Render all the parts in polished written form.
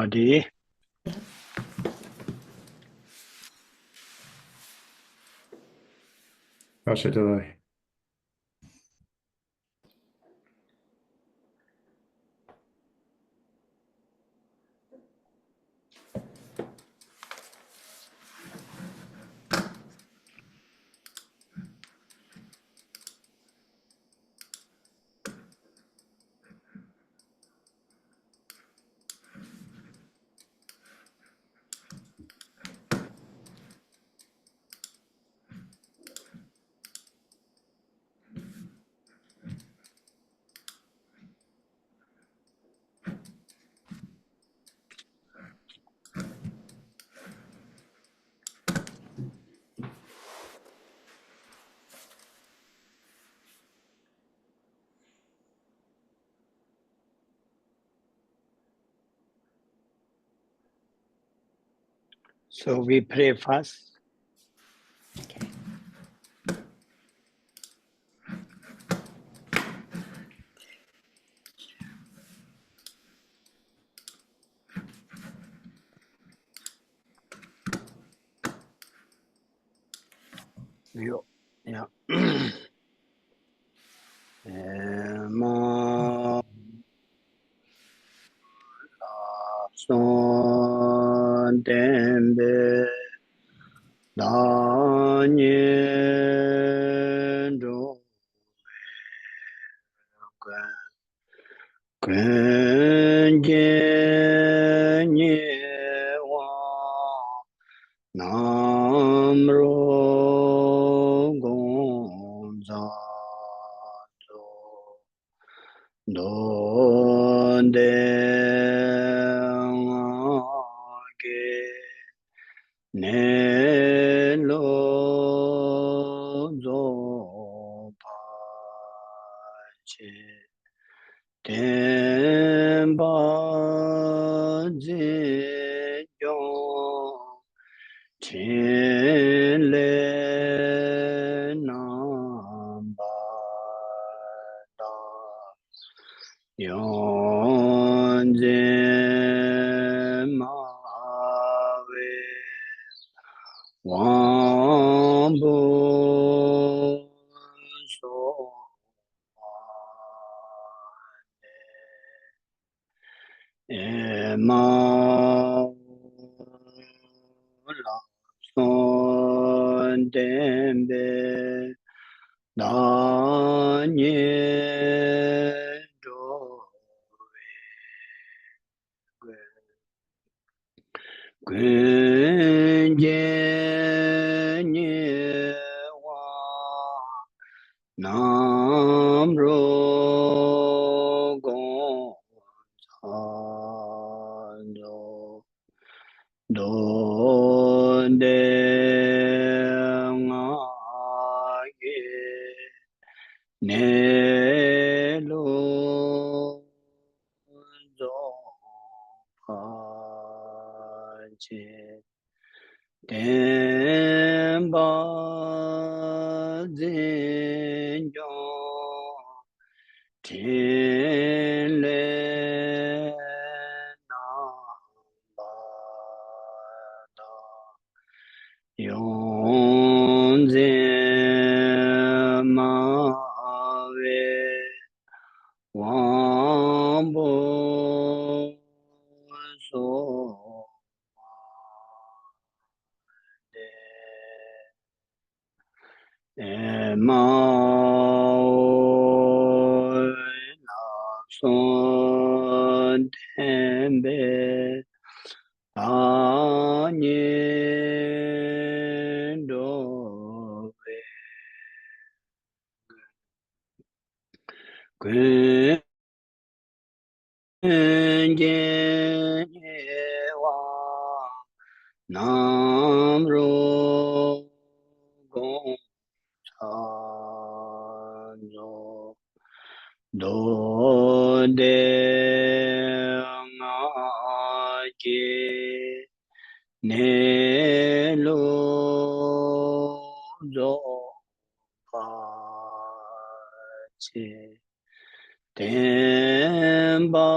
Body. How's it doing? So we pray first. Okay. Yeah. Ma son dembe da nyen do kwen gen nye wa nam ro gong za do de ge ne lo zo pa che ten ba je yo chen le nam ba da Yongdzin ma we wang bu so ma la son den de da nye do Gwen gen nye wa nam ro gong san do de nga ye ne lo zo pa che ten ba zin yo ten le na ba da yong zin ma we wang bo so ma la son tembe ta nyen do Gwen gen ye wa nam ro gong san do de nga ge ne lo zo pa che ten ba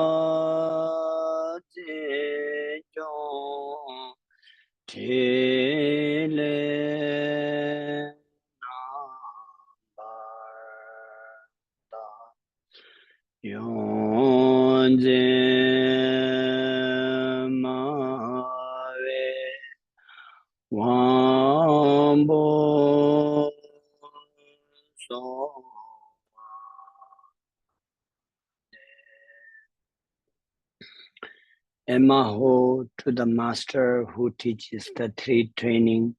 je Tile Namdak Yongdzin Mave Wambo Sonam Emaho to the master who teaches the three training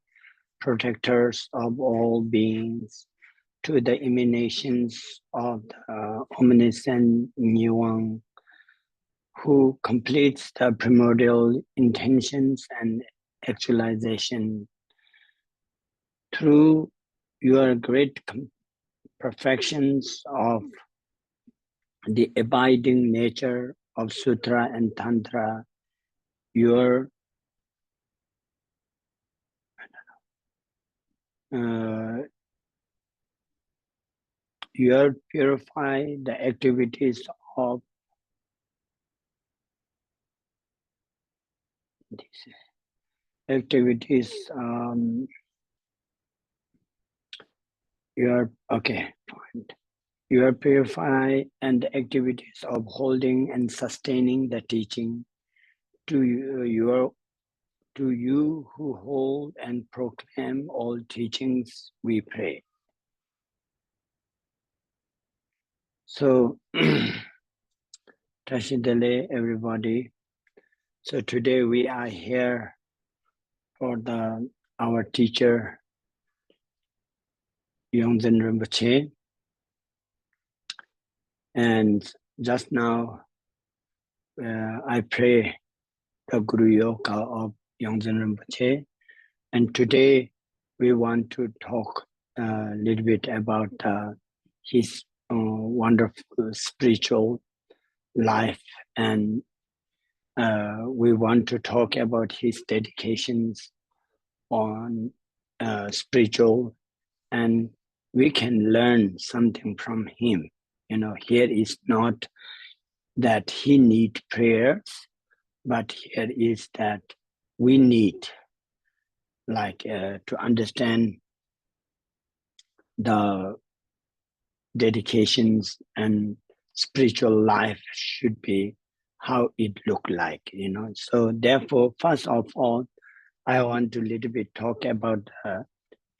protectors of all beings, to the emanations of the omniscient Nyuang, who completes the primordial intentions and actualization through your great perfections of the abiding nature of Sutra and Tantra, your purify the activities of these activities. Okay, fine. You purify and the activities of holding and sustaining the teaching to you who hold and proclaim all teachings, we pray. So, Tashidale, everybody. So today we are here for our teacher, Yongdzin Rinpoche. And just now, I pray the Guru Yoga of Yongdzin Rinpoche. And today, we want to talk a little bit about his wonderful spiritual life. And we want to talk about his dedications on spiritual, and we can learn something from him. Here is not that he needs prayers, but here is that we need to understand the dedications and spiritual life should be how it look like, So therefore, first of all, I want to little bit talk about,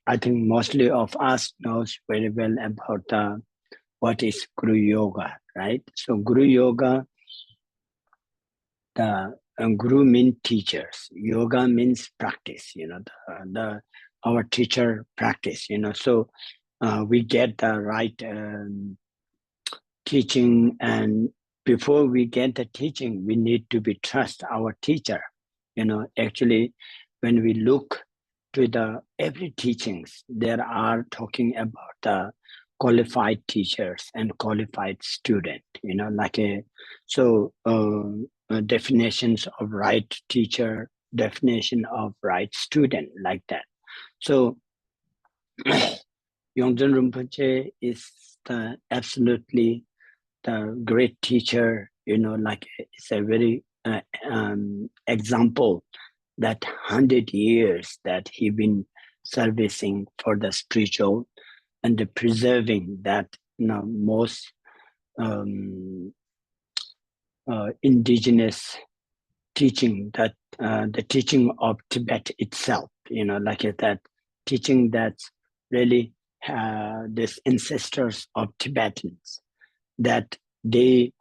I think mostly of us knows very well about what is Guru Yoga, right? So Guru Yoga, Guru means teachers. Yoga means practice, our teacher practice, So we get the right teaching, and before we get the teaching, we need to be trust our teacher. Actually, when we look to every teachings, there are talking about the qualified teachers and qualified student. Definitions of right teacher, definition of right student, like that. So Yongdzin Rinpoche is absolutely the great teacher, it's a very example that 100 years that he been servicing for the spiritual and the preserving that most indigenous teaching, that the teaching of Tibet itself, that teaching that's really these ancestors of Tibetans, that they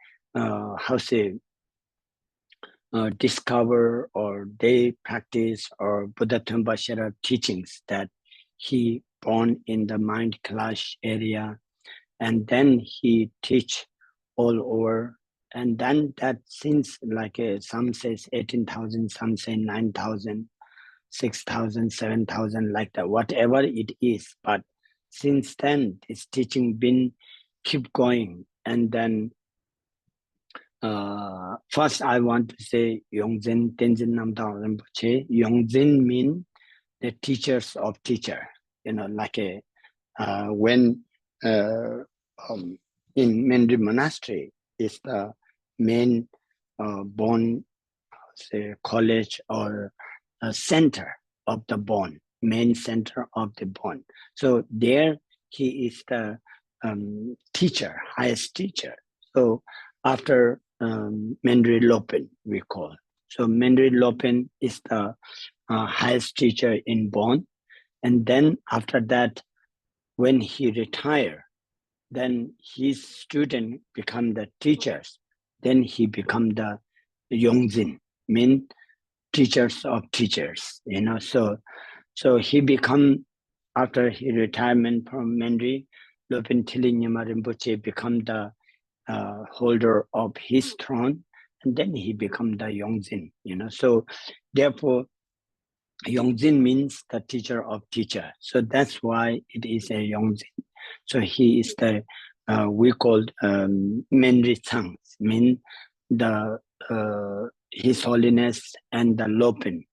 discover or they practice, or Buddha Thumbashara teachings that he born in the Mind Kailash area, and then he teach all over. And then that since some says 18,000, some say 9,000, 6,000, 7,000, like that, whatever it is. But since then, this teaching been keep going. And then first I want to say Yongdzin, Tenzin, Namdak, Rinpoche. Yongdzin mean the teachers of teacher. When in Menri Monastery is the main born college or center of the bone, main center of the bone. So there he is the teacher, highest teacher. So after Mandri Lopen, we call. So Mandri Lopen is the highest teacher in bone. And then after that, when he retired, then his student become the teachers. Then he become the Yongdzin, mean teachers of teachers. So he become, after his retirement from Mandri, Lopen Tilinyama Rinpoche become the holder of his throne, and then he become the Yongdzin. So therefore, Yongdzin means the teacher of teacher. So that's why it is a Yongdzin. So he is the, we called Menri Tsang, mean the His Holiness and the Lopen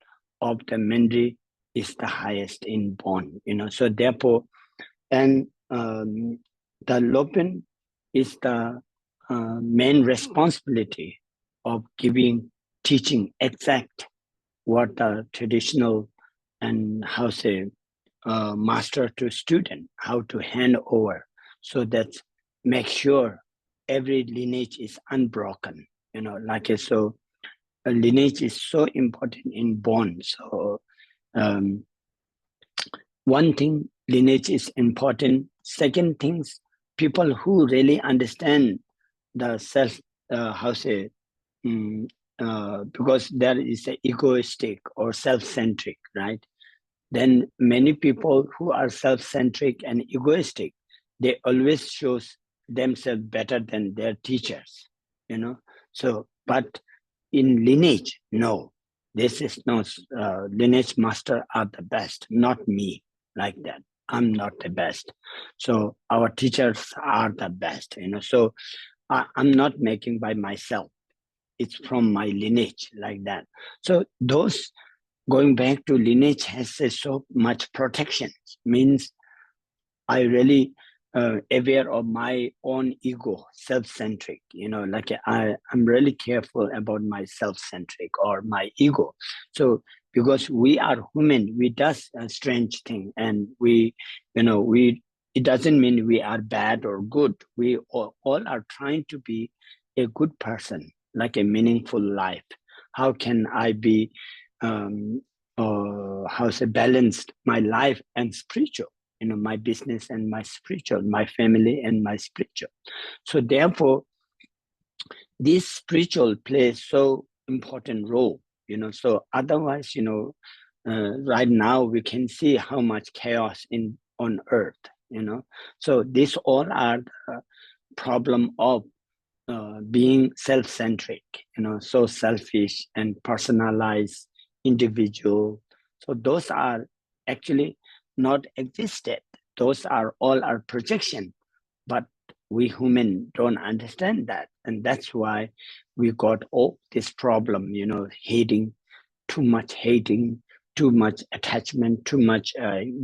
of the Menri is the highest in bone. So therefore, and the Lopen is the main responsibility of giving, teaching exact what the traditional and how say master to student, how to hand over, so that make sure every lineage is unbroken. So a lineage is so important in bond. So one thing, lineage is important. Second things, people who really understand the self, how say, because there is a egoistic or self-centric, right? Then many people who are self-centric and egoistic, they always shows themselves better than their teachers, So, but in lineage, no, this is not, lineage master are the best, not me, like that. I'm not the best. So our teachers are the best, So I'm not making by myself. It's from my lineage, like that. So those going back to lineage has so much protection, means I really aware of my own ego, self-centric, like I'm really careful about my self-centric or my ego. So because we are human, we does a strange thing, and it doesn't mean we are bad or good. We all are trying to be a good person, like a meaningful life. How can I be how to balanced my life and spiritual, my business and my spiritual, my family and my spiritual. So therefore, this spiritual plays so important role, So otherwise, right now we can see how much chaos on earth, So these all are the problem of being self-centric, so selfish and personalized individual. So those are actually not existed. Those are all our projection, but we human don't understand that. And that's why we got all this problem, hating, too much attachment, too much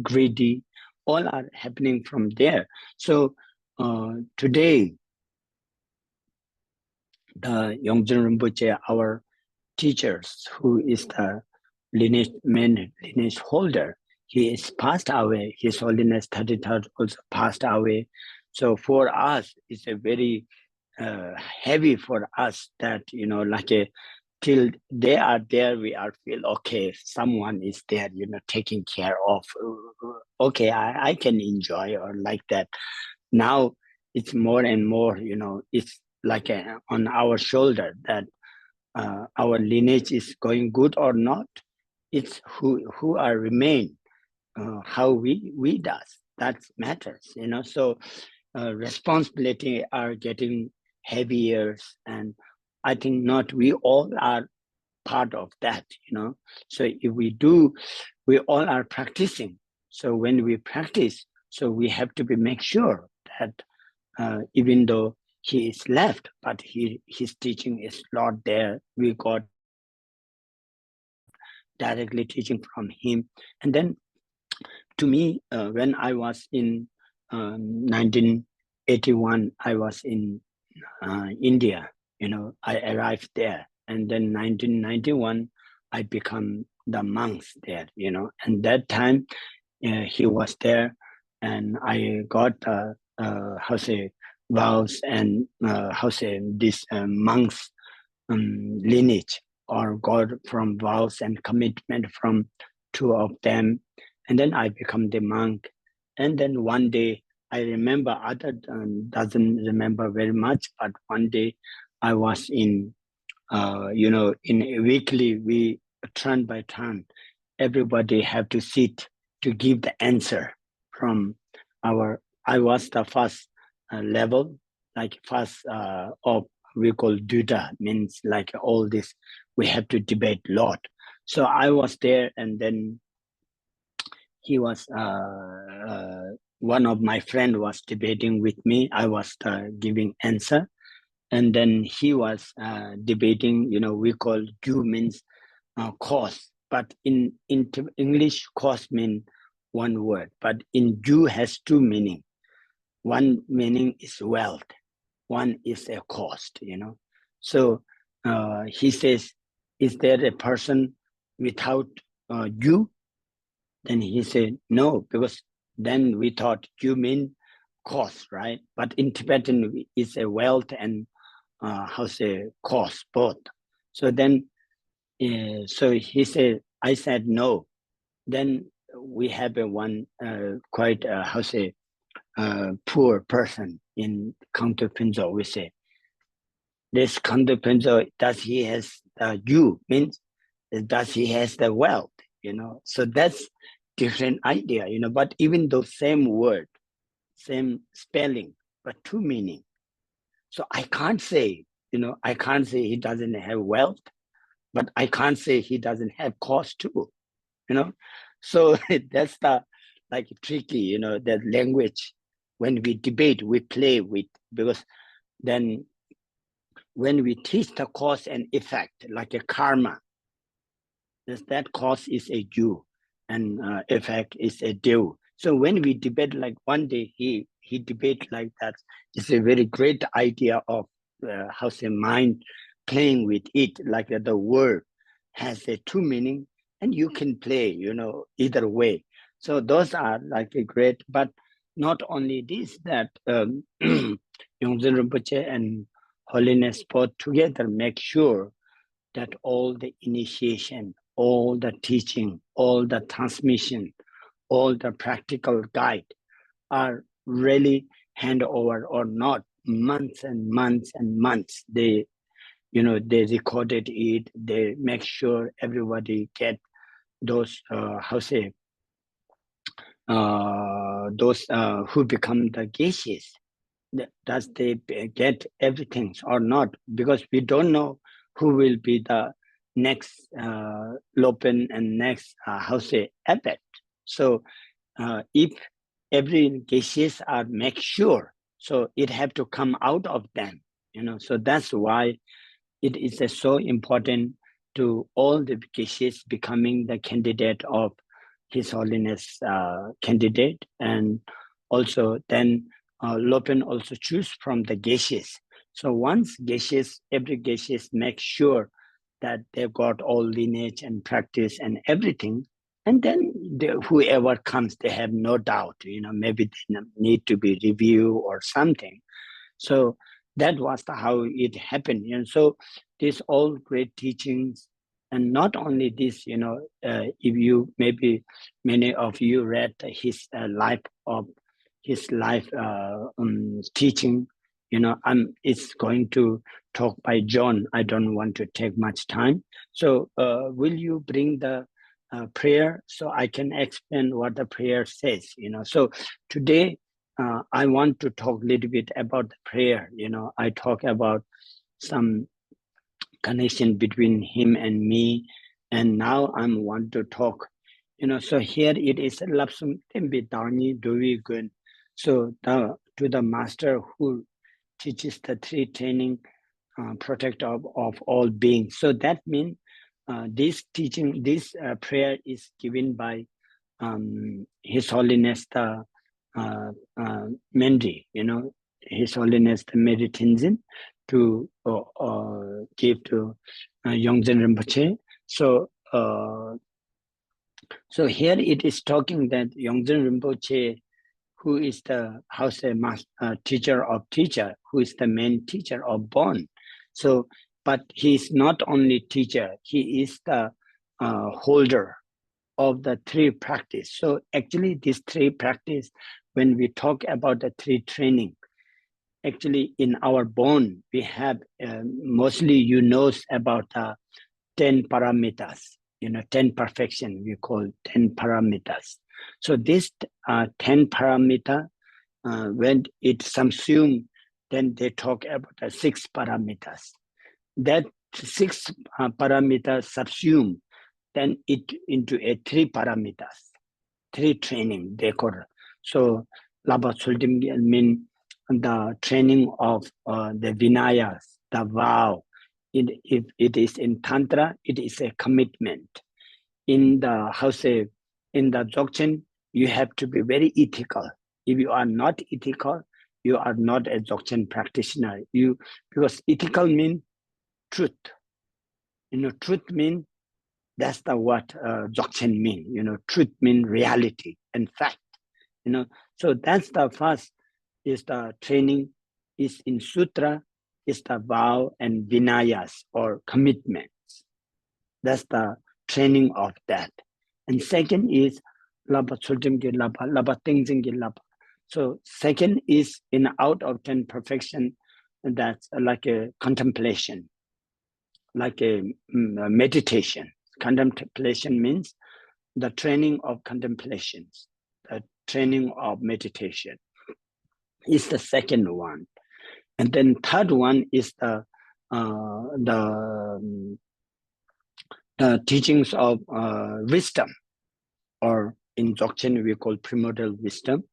greedy, all are happening from there. So today, the Yongdzin Rinpoche, our teachers, who is the main lineage holder, he is passed away. His Holiness 33rd also passed away. So for us, it's a very heavy for us that, like till they are there, we are feel, okay, someone is there, taking care of, okay, I can enjoy, or like that. Now it's more and more, it's like on our shoulder that our lineage is going good or not. It's who are remain, how we does, that matters, So responsibility are getting heavier, and I think not we all are part of that, So if we do, we all are practicing. So when we practice, so we have to make sure that even though he is left, but his teaching is not there. We got directly teaching from him. And then to me, when I was in 1981, I was in India, I arrived there. And then 1991, I become the monks there, and that time he was there, and I got vows and this monks lineage, or got from vows and commitment from two of them, and then I become the monk. And then one day I remember, other doesn't remember very much, but one day I was in in a weekly, we turn by turn, everybody have to sit to give the answer from I was the first level, like first of, we call Duda, means like all this, we have to debate a lot. So I was there, and then he was, one of my friend was debating with me. I was giving answer. And then he was debating, we call Jew means cause, but in English, cause means one word, but in Jew has two meaning. One meaning is wealth, one is a cost, So he says, is there a person without Jew? Then he said, no, because then we thought Jew mean cost, right? But in Tibetan, it's a wealth and cost both. So then, so he said, I said no. Then we have a one quite poor person in Counter Pinzo. We say, this Counter Pinzo, does he has you means does he has the wealth? So that's different idea. But even though same word, same spelling, but two meaning. So I can't say, I can't say he doesn't have wealth, but I can't say he doesn't have cost too, So that's the like tricky, that language. When we debate, we play with, because then when we teach the cause and effect, like a karma, that cause is a due and effect is a due. So when we debate, like one day he debate like that, it's a very great idea of mind playing with it, like the word has a two meaning, and you can play, either way. So those are like a great, but not only this, that Yongdzin Rinpoche and Holiness both together make sure that all the initiation, all the teaching, all the transmission, all the practical guide are really hand over, or not months and months and months. They recorded it. They make sure everybody get those those who become the Geshes. Does they get everything or not? Because we don't know who will be the next Lopen and next abbot. So if every Geshes are make sure, so it have to come out of them, So that's why it is so important to all the Geshes becoming the candidate of His Holiness candidate, and also then Lopen also choose from the Geshes. So once Geshes, every Geshes make sure that they've got all lineage and practice and everything, and then whoever comes, they have no doubt, maybe they need to be reviewed or something. So that was how it happened. And so these all great teachings, and not only this, if you, maybe many of you read his life teaching, it's going to talk by John. I don't want to take much time. So will you bring the prayer so I can explain what the prayer says, So today, I want to talk a little bit about the prayer. I talk about some connection between him and me, and now I want to talk. So here it is lapsum tembi dani dovi gun. So to the master who teaches the three training, protector of all beings. So that means this teaching, this prayer is given by His Holiness the Mendy, His Holiness the Mendy Tenzin, to give to Yongdzin Rinpoche. So so here it is talking that Yongdzin Rinpoche, who is the teacher of teacher, who is the main teacher of Bon. So, but he is not only teacher, he is the holder of the three practice. So actually this three practice, when we talk about the three training, actually in our Bon, we have mostly about 10 parameters, 10 perfection, we call 10 parameters. So this 10 parameter, when it's subsumed, then they talk about the 6 parameters. That 6 parameters subsume, then it into a 3 parameters, 3 training they call. So Laba Sultim mean the training of the Vinayas, the vow. If it is in Tantra, it is a commitment. In the in the Dzogchen, you have to be very ethical. If you are not ethical, you are not a Dzogchen practitioner. Because ethical means truth. Truth means that's the what Dzogchen mean. Truth means reality and fact. So that's the first is the training is in sutra is the vow and vinayas or commitments. That's the training of that. And second is laba sultim ki laba tenzin ki laba. So second is in out of 10 perfection, that's like a contemplation, like a meditation. Contemplation means the training of contemplations, the training of meditation is the second one. And then third one is the teachings of wisdom, or in Dzogchen we call primordial wisdom.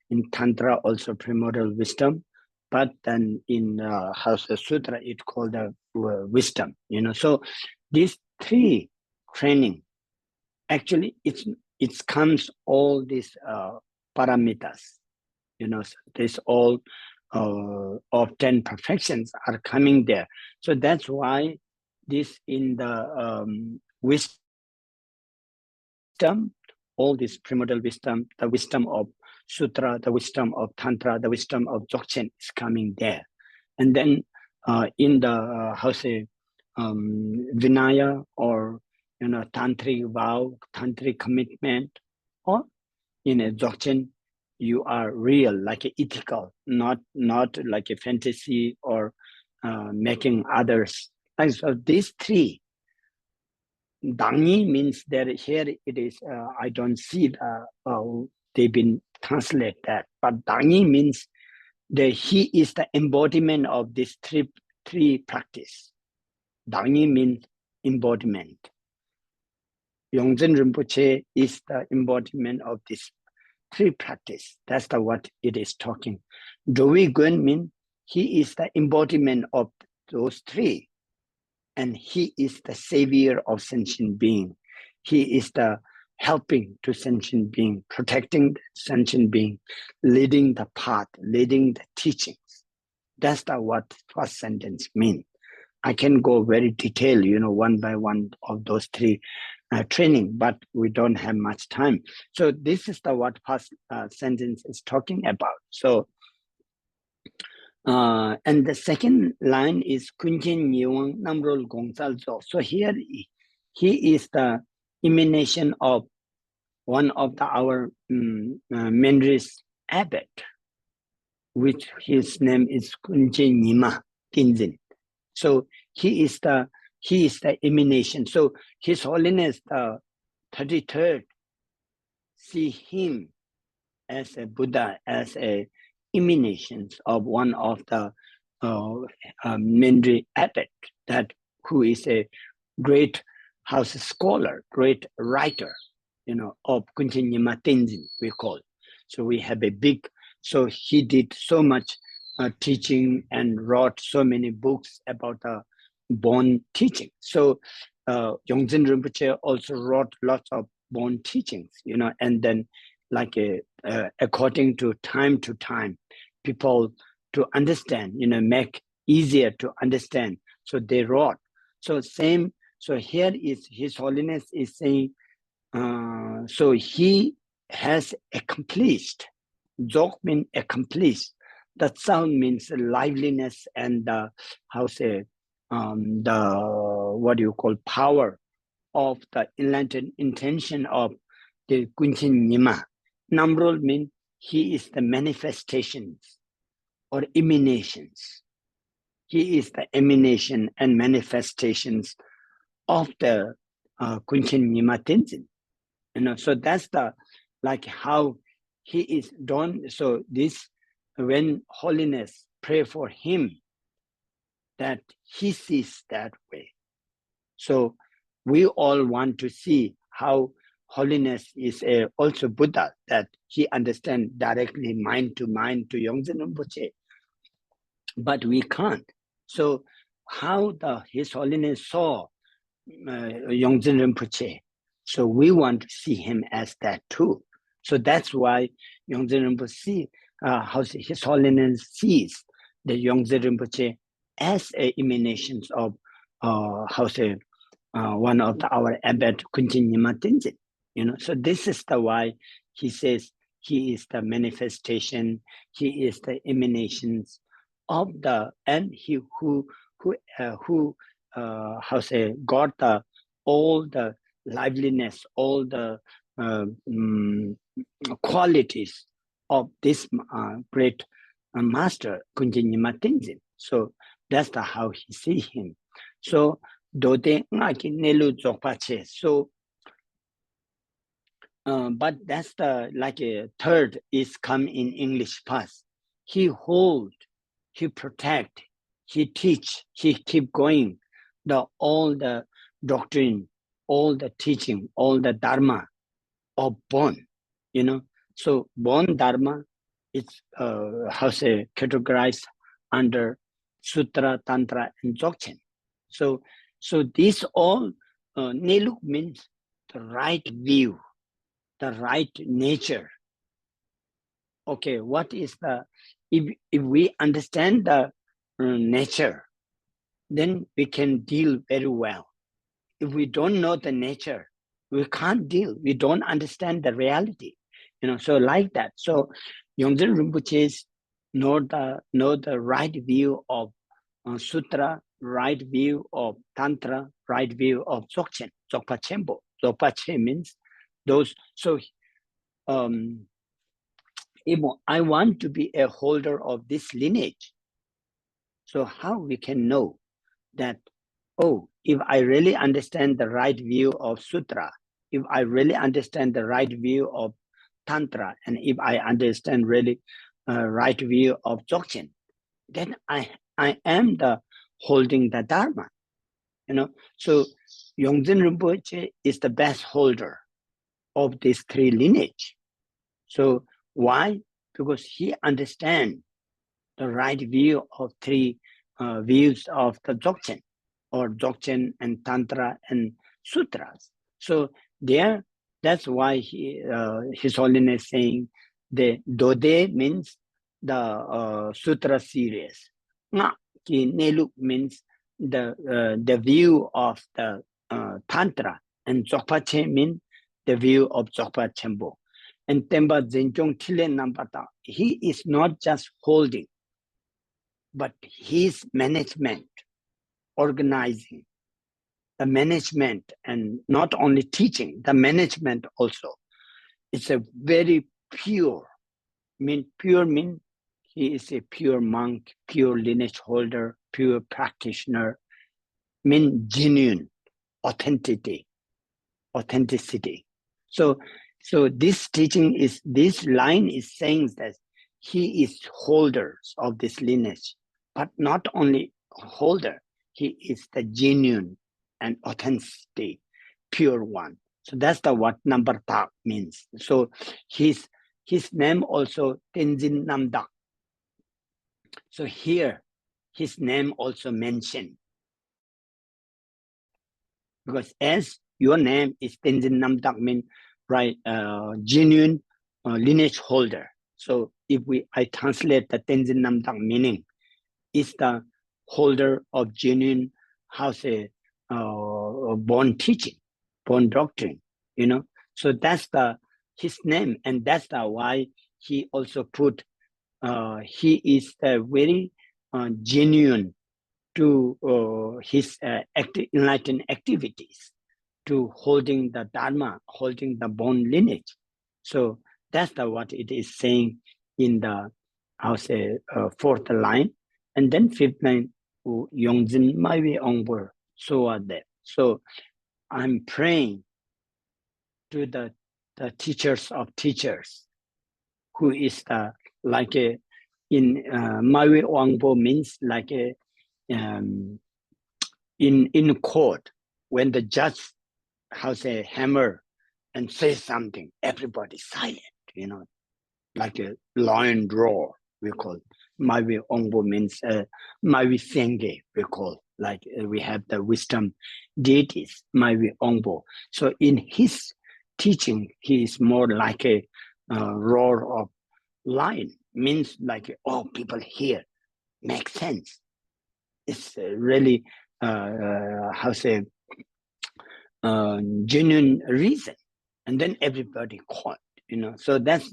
In Tantra also primordial wisdom, but then in House Sutra it called the wisdom. So these three training, actually it comes all these parameters. This all of 10 perfections are coming there. So that's why this in the wisdom, all this primordial wisdom, the wisdom of Sutra, the wisdom of Tantra, the wisdom of Dzogchen is coming there. And then in the Vinaya or tantric vow, tantric commitment, or in a Dzogchen, you are real, like a ethical, not like a fantasy or making others. And so these three, Dangi means that here it is, I don't see they've been translate that, but Dangi means that he is the embodiment of this three practice. Dangi means embodiment. Yongdzin Rinpoche is the embodiment of this three practice. That's what it is talking. Doi Guen means he is the embodiment of those three. And he is the savior of sentient being. He is the helping to sentient being, protecting the sentient being, leading the path, leading the teachings. That's what first sentence means. I can go very detailed, one by one of those three training, but we don't have much time. So this is what first sentence is talking about. So, and the second line is Kunjin Yewang Namrol Gongsal Zo. So here he is the emanation of one of our Menris abbot, which his name is Kunjin Nima Tenzin. So he is the emanation. So His Holiness the 33rd see him as a Buddha, as a emanations of one of the Menri abbot, who is a great house scholar, great writer, of Kunchen Nyima Tenzin, we call. So we have a big, so he did so much teaching and wrote so many books about Bon teaching. So Yongdzin Rinpoche also wrote lots of Bon teachings, and then according to time, people to understand, make easier to understand. So they wrote. So same So here is His Holiness is saying, so he has accomplished. Dzog means accomplished. That sound means liveliness and the what do you call power of the enlightened intention of the Kunchen Nima. Namrol means he is the manifestations or emanations. He is the emanation and manifestations of the Kunchen Nima Tenzin. So that's the like how he is done. So this, when Holiness pray for him, that he sees that way. So we all want to see how Holiness is also Buddha, that he understands directly mind to Yongdzin Rinpoche, but we can't. So how His Holiness saw Yongdzin Rinpoche, so we want to see him as that too. So that's why Yongdzin Rinpoche, how His Holiness sees the Yongdzin Rinpoche as emanations of one of our abbot Kunchen Nyima Tenzin. So this is the why he says he is the manifestation, he is the emanations of the, and he who got all the liveliness, all the qualities of this great master Kunchen Nyima Tenzin. So that's how he see him. So dote ngaki nelu dzogpache. So but that's the like a third is come in English past. He hold, he protect, he teach, he keep going all the doctrine, all the teaching, all the dharma of Bon. So Bon dharma is categorized under Sutra, Tantra, and Dzogchen. So these all Neluk means the right view, the right nature. Okay, what is if we understand the nature, then we can deal very well. If we don't know the nature, we can't deal. We don't understand the reality. So like that. So Yongdzin Rinpoche's know the right view of Sutra, right view of Tantra, right view of Dzogchen, Dzogpa Chenpo. Dzogpa Chen means those. So if I want to be a holder of this lineage, so how we can know that, if I really understand the right view of Sutra, if I really understand the right view of Tantra, and if I understand really right view of Dzogchen, then I am the holding the Dharma. So Yongdzin Rinpoche is the best holder of these three lineage. So why? Because he understands the right view of three views of the Dzogchen, or Dzogchen and Tantra and Sutras. So that's why His Holiness saying the Dode means the Sutra series. Nga ki Neluk means the view of the Tantra, and Dzogpa means the view of Dzogpa Chenpo. And Temba Zenchong Tilen Nampata, he is not just holding, but his management, organizing, the management, and not only teaching, the management also. It's a very pure. Pure mean he is a pure monk, pure lineage holder, pure practitioner, genuine, authenticity. So this line is saying that he is holders of this lineage, but not only holder, he is the genuine and authenticity, pure one. So that's what number tak means. So his name also Tenzin Namdak. So here his name also mentioned, because as your name is Tenzin Namdak, mean right, genuine lineage holder. So if I translate the Tenzin Namdak meaning, is the holder of genuine born teaching, born doctrine, you know. So that's his name, and that's why he also put he is very genuine to his enlightened activities, to holding the Dharma, holding the born lineage. So that's what it is saying in the, I'll say, fourth line. And then fifth line, Yongdzin Maiwi Ongbor, so are there. So I'm praying to the teachers of teachers, who is like a, in Maiwi Ongbo means like a, in court, when the judge has a hammer and says something, everybody silent, you know, like a lion roar, we call. Maiwi Ongbo means Maiwi Senge, we call. Like we have the wisdom deities, Maiwi Ongbo. So in his teaching, he is more like a roar of lion, means like, oh, people hear, makes sense. It's really, how say, genuine reason. And then everybody caught, you know. So that's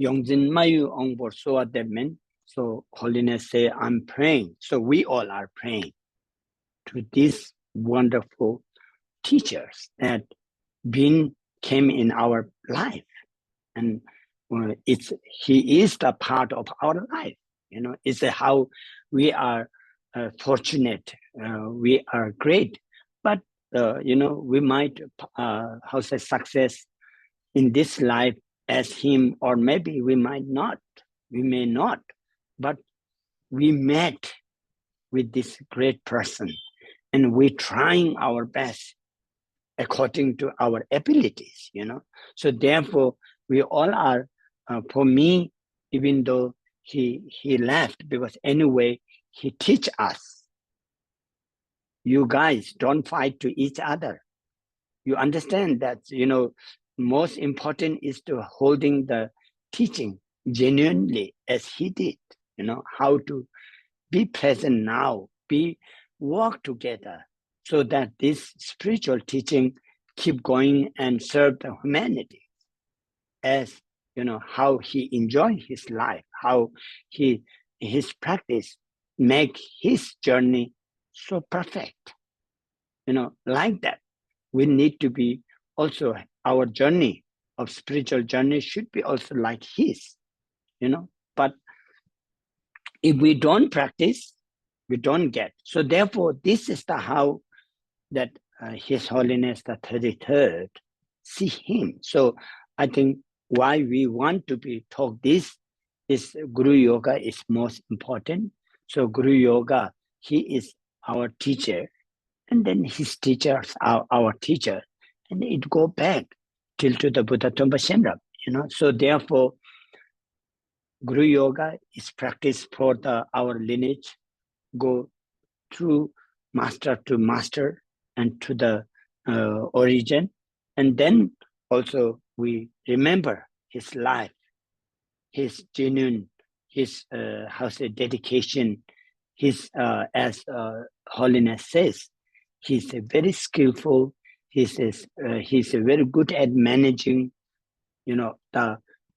Yongdzin Mayu Ongbor. So what that meant. So Holiness say, I'm praying. So we all are praying to these wonderful teachers that came in our life. And he is the part of our life. You know, it's how we are fortunate. We are great. But, you know, we might, how say, success in this life as him, or maybe we might not. We may not. But we met with this great person, and we're trying our best according to our abilities, you know. So therefore, we all are, for me, even though he left, because anyway, he teach us, you guys don't fight to each other. You understand that, you know, most important is to holding the teaching genuinely as he did, you know, how to be present now, work together, so that this spiritual teaching keep going and serve the humanity, as, you know, how he enjoy his life, how his practice make his journey so perfect, you know, like that. We need to be also, our journey of spiritual journey should be also like his, you know. But if we don't practice, we don't get. So therefore, this is the how that His Holiness the 33rd see him. So I think why we want to be taught this is Guru Yoga is most important. So Guru Yoga, he is our teacher, and then his teachers are our teacher, and it go back till to the Buddha Tomba Shenrab, you know. So therefore, Guru Yoga is practiced for our lineage, go through master to master and to the origin. And then also we remember his life, his genuine, his dedication, his as Holiness says, he's a very skillful. He's a very good at managing. You know,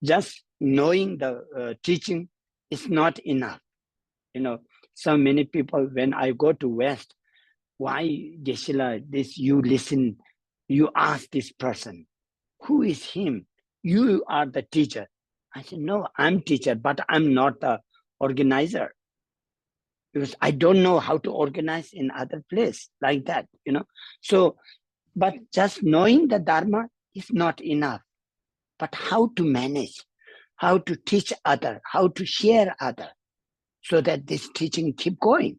just knowing the teaching is not enough. You know, so many people, when I go to West, why, Geshe, this you listen, you ask this person, who is him? You are the teacher. I said, no, I'm teacher, but I'm not the organizer, because I don't know how to organize in other place like that, you know. So, but just knowing the Dharma is not enough, but how to manage, how to teach other, how to share other, so that this teaching keep going.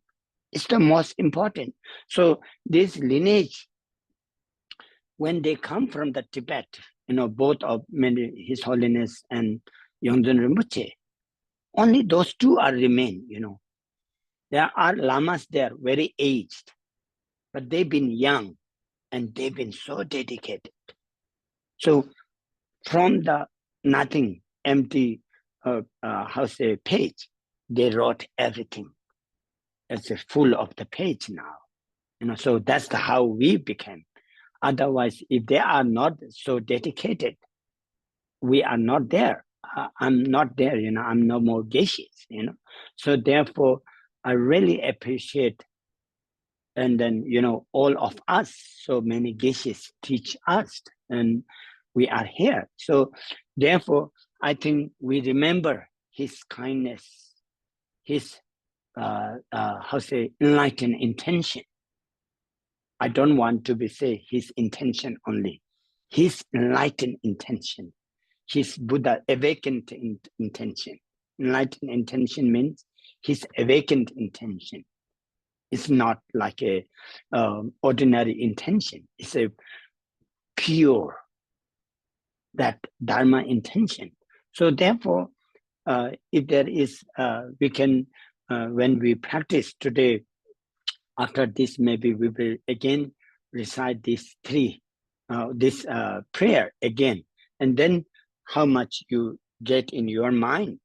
It's the most important. So this lineage, when they come from the Tibet, you know, both of His Holiness and Yongdzin Rinpoche, only those two are remain, you know. There are lamas there, very aged, but they've been young and they've been so dedicated. So from the nothing, empty, page, they wrote everything. It's full of the page now. So that's how we became. Otherwise, if they are not so dedicated, we are not there. I'm not there, I'm no more Geshes, So therefore, I really appreciate, and then, all of us, so many Geshes teach us, and we are here. So therefore, I think we remember his kindness, his, enlightened intention. I don't want to say his intention only, his enlightened intention, his Buddha awakened intention. Enlightened intention means his awakened intention. It's not like a ordinary intention. It's a pure, that Dharma intention. So therefore, if there is, we can, when we practice today, after this, maybe we will again recite these this prayer again, and then how much you get in your mind,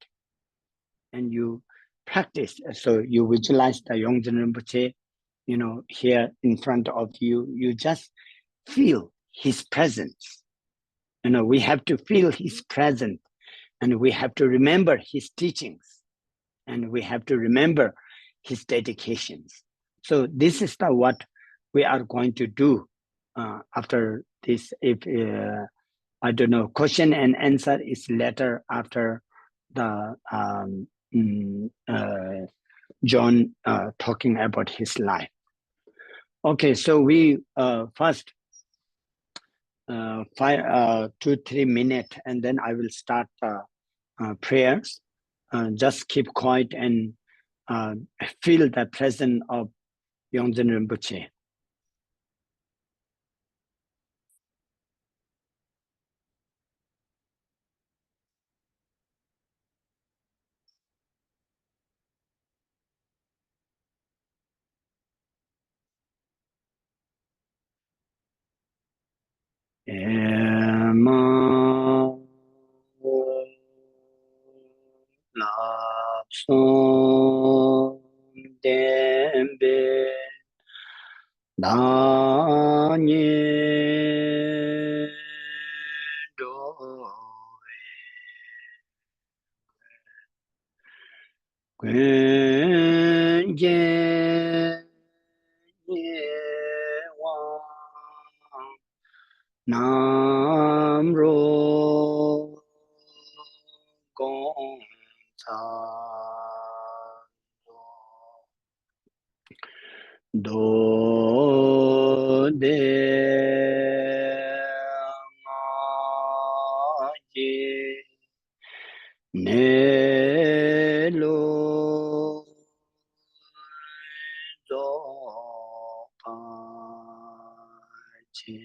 and you practice. So you visualize the Yongdzin Rinpoche, here in front of you. You just feel his presence. We have to feel his presence, and we have to remember his teachings, and we have to remember his dedications. So this is what we are going to do after this. If I don't know, question and answer is later after the John talking about his life. Okay, so we first 2-3 minutes, and then I will start prayers. Just keep quiet and feel the presence of Yongdzin Rinpoche. Ema Lapsom Dembe Danye Doe Gwenje Wang Namro Gong Cha Do De Ma Ye Ne Lo Do Pa Che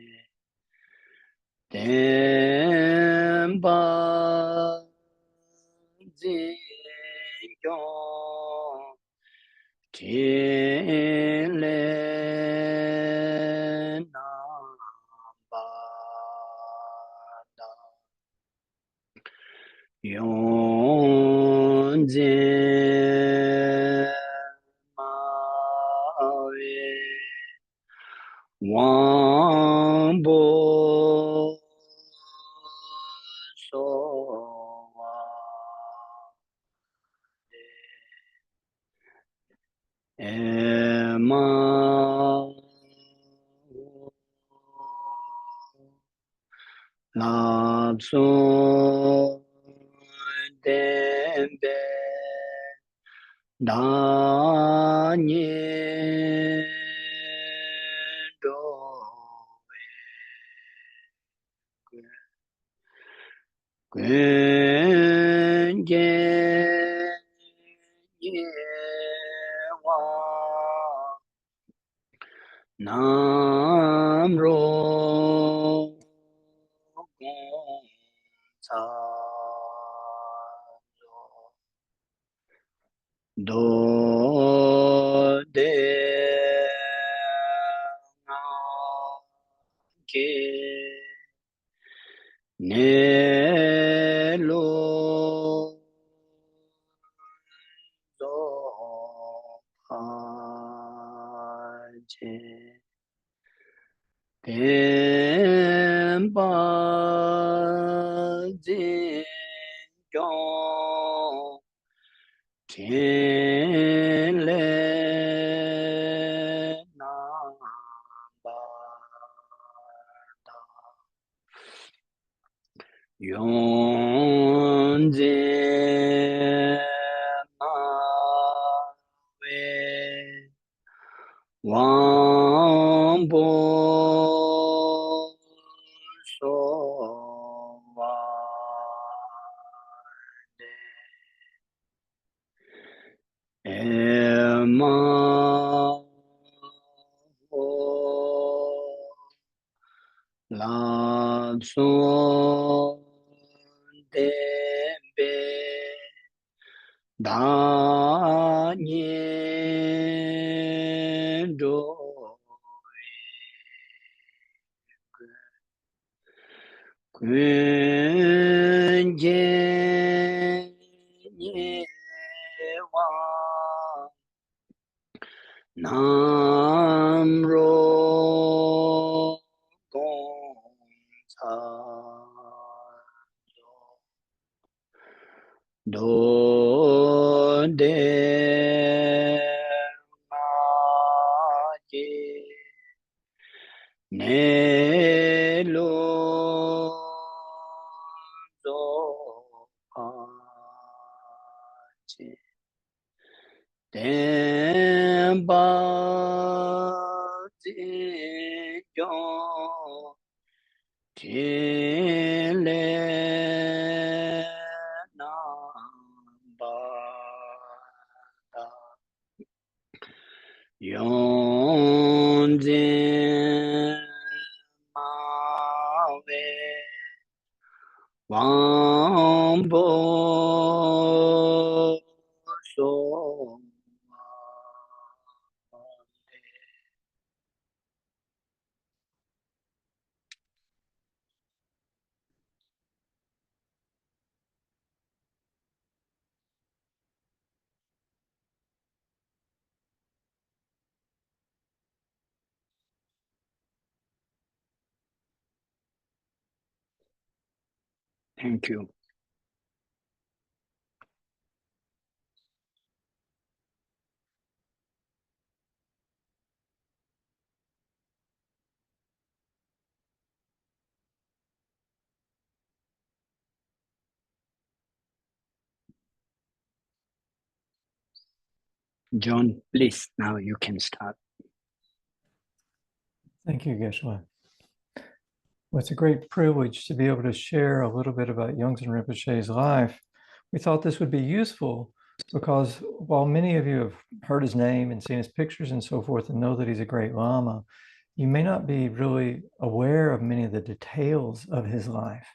Tenpa Zin Yong Tin Le Nam Ba Da Yongdzin Ma We Wang Bo So Wa Ema Lapso Dembe Danye Doe Gwenje Yewa Namro Gong Cha Do De Na Ke Ne Lo Do Pa Je Yongdzin Yong Tin Le Yongdzin Wang Bo So Wa Emma Ho La So De Be Da Nian Do Kun Jian Ye Wang Nam Ro Gong Ca Do De Ma Ji Ne Lo Do Pa Chi Den Ba Zi Yong Tin Le Nam Ba Da Yongdzin Ma We Wang Bo So Thank you. John, please, now you can start. Thank you, Geshe. Well, it's a great privilege to be able to share a little bit about Yongdzin Rinpoche's life. We thought this would be useful because while many of you have heard his name and seen his pictures and so forth and know that he's a great Lama, you may not be really aware of many of the details of his life.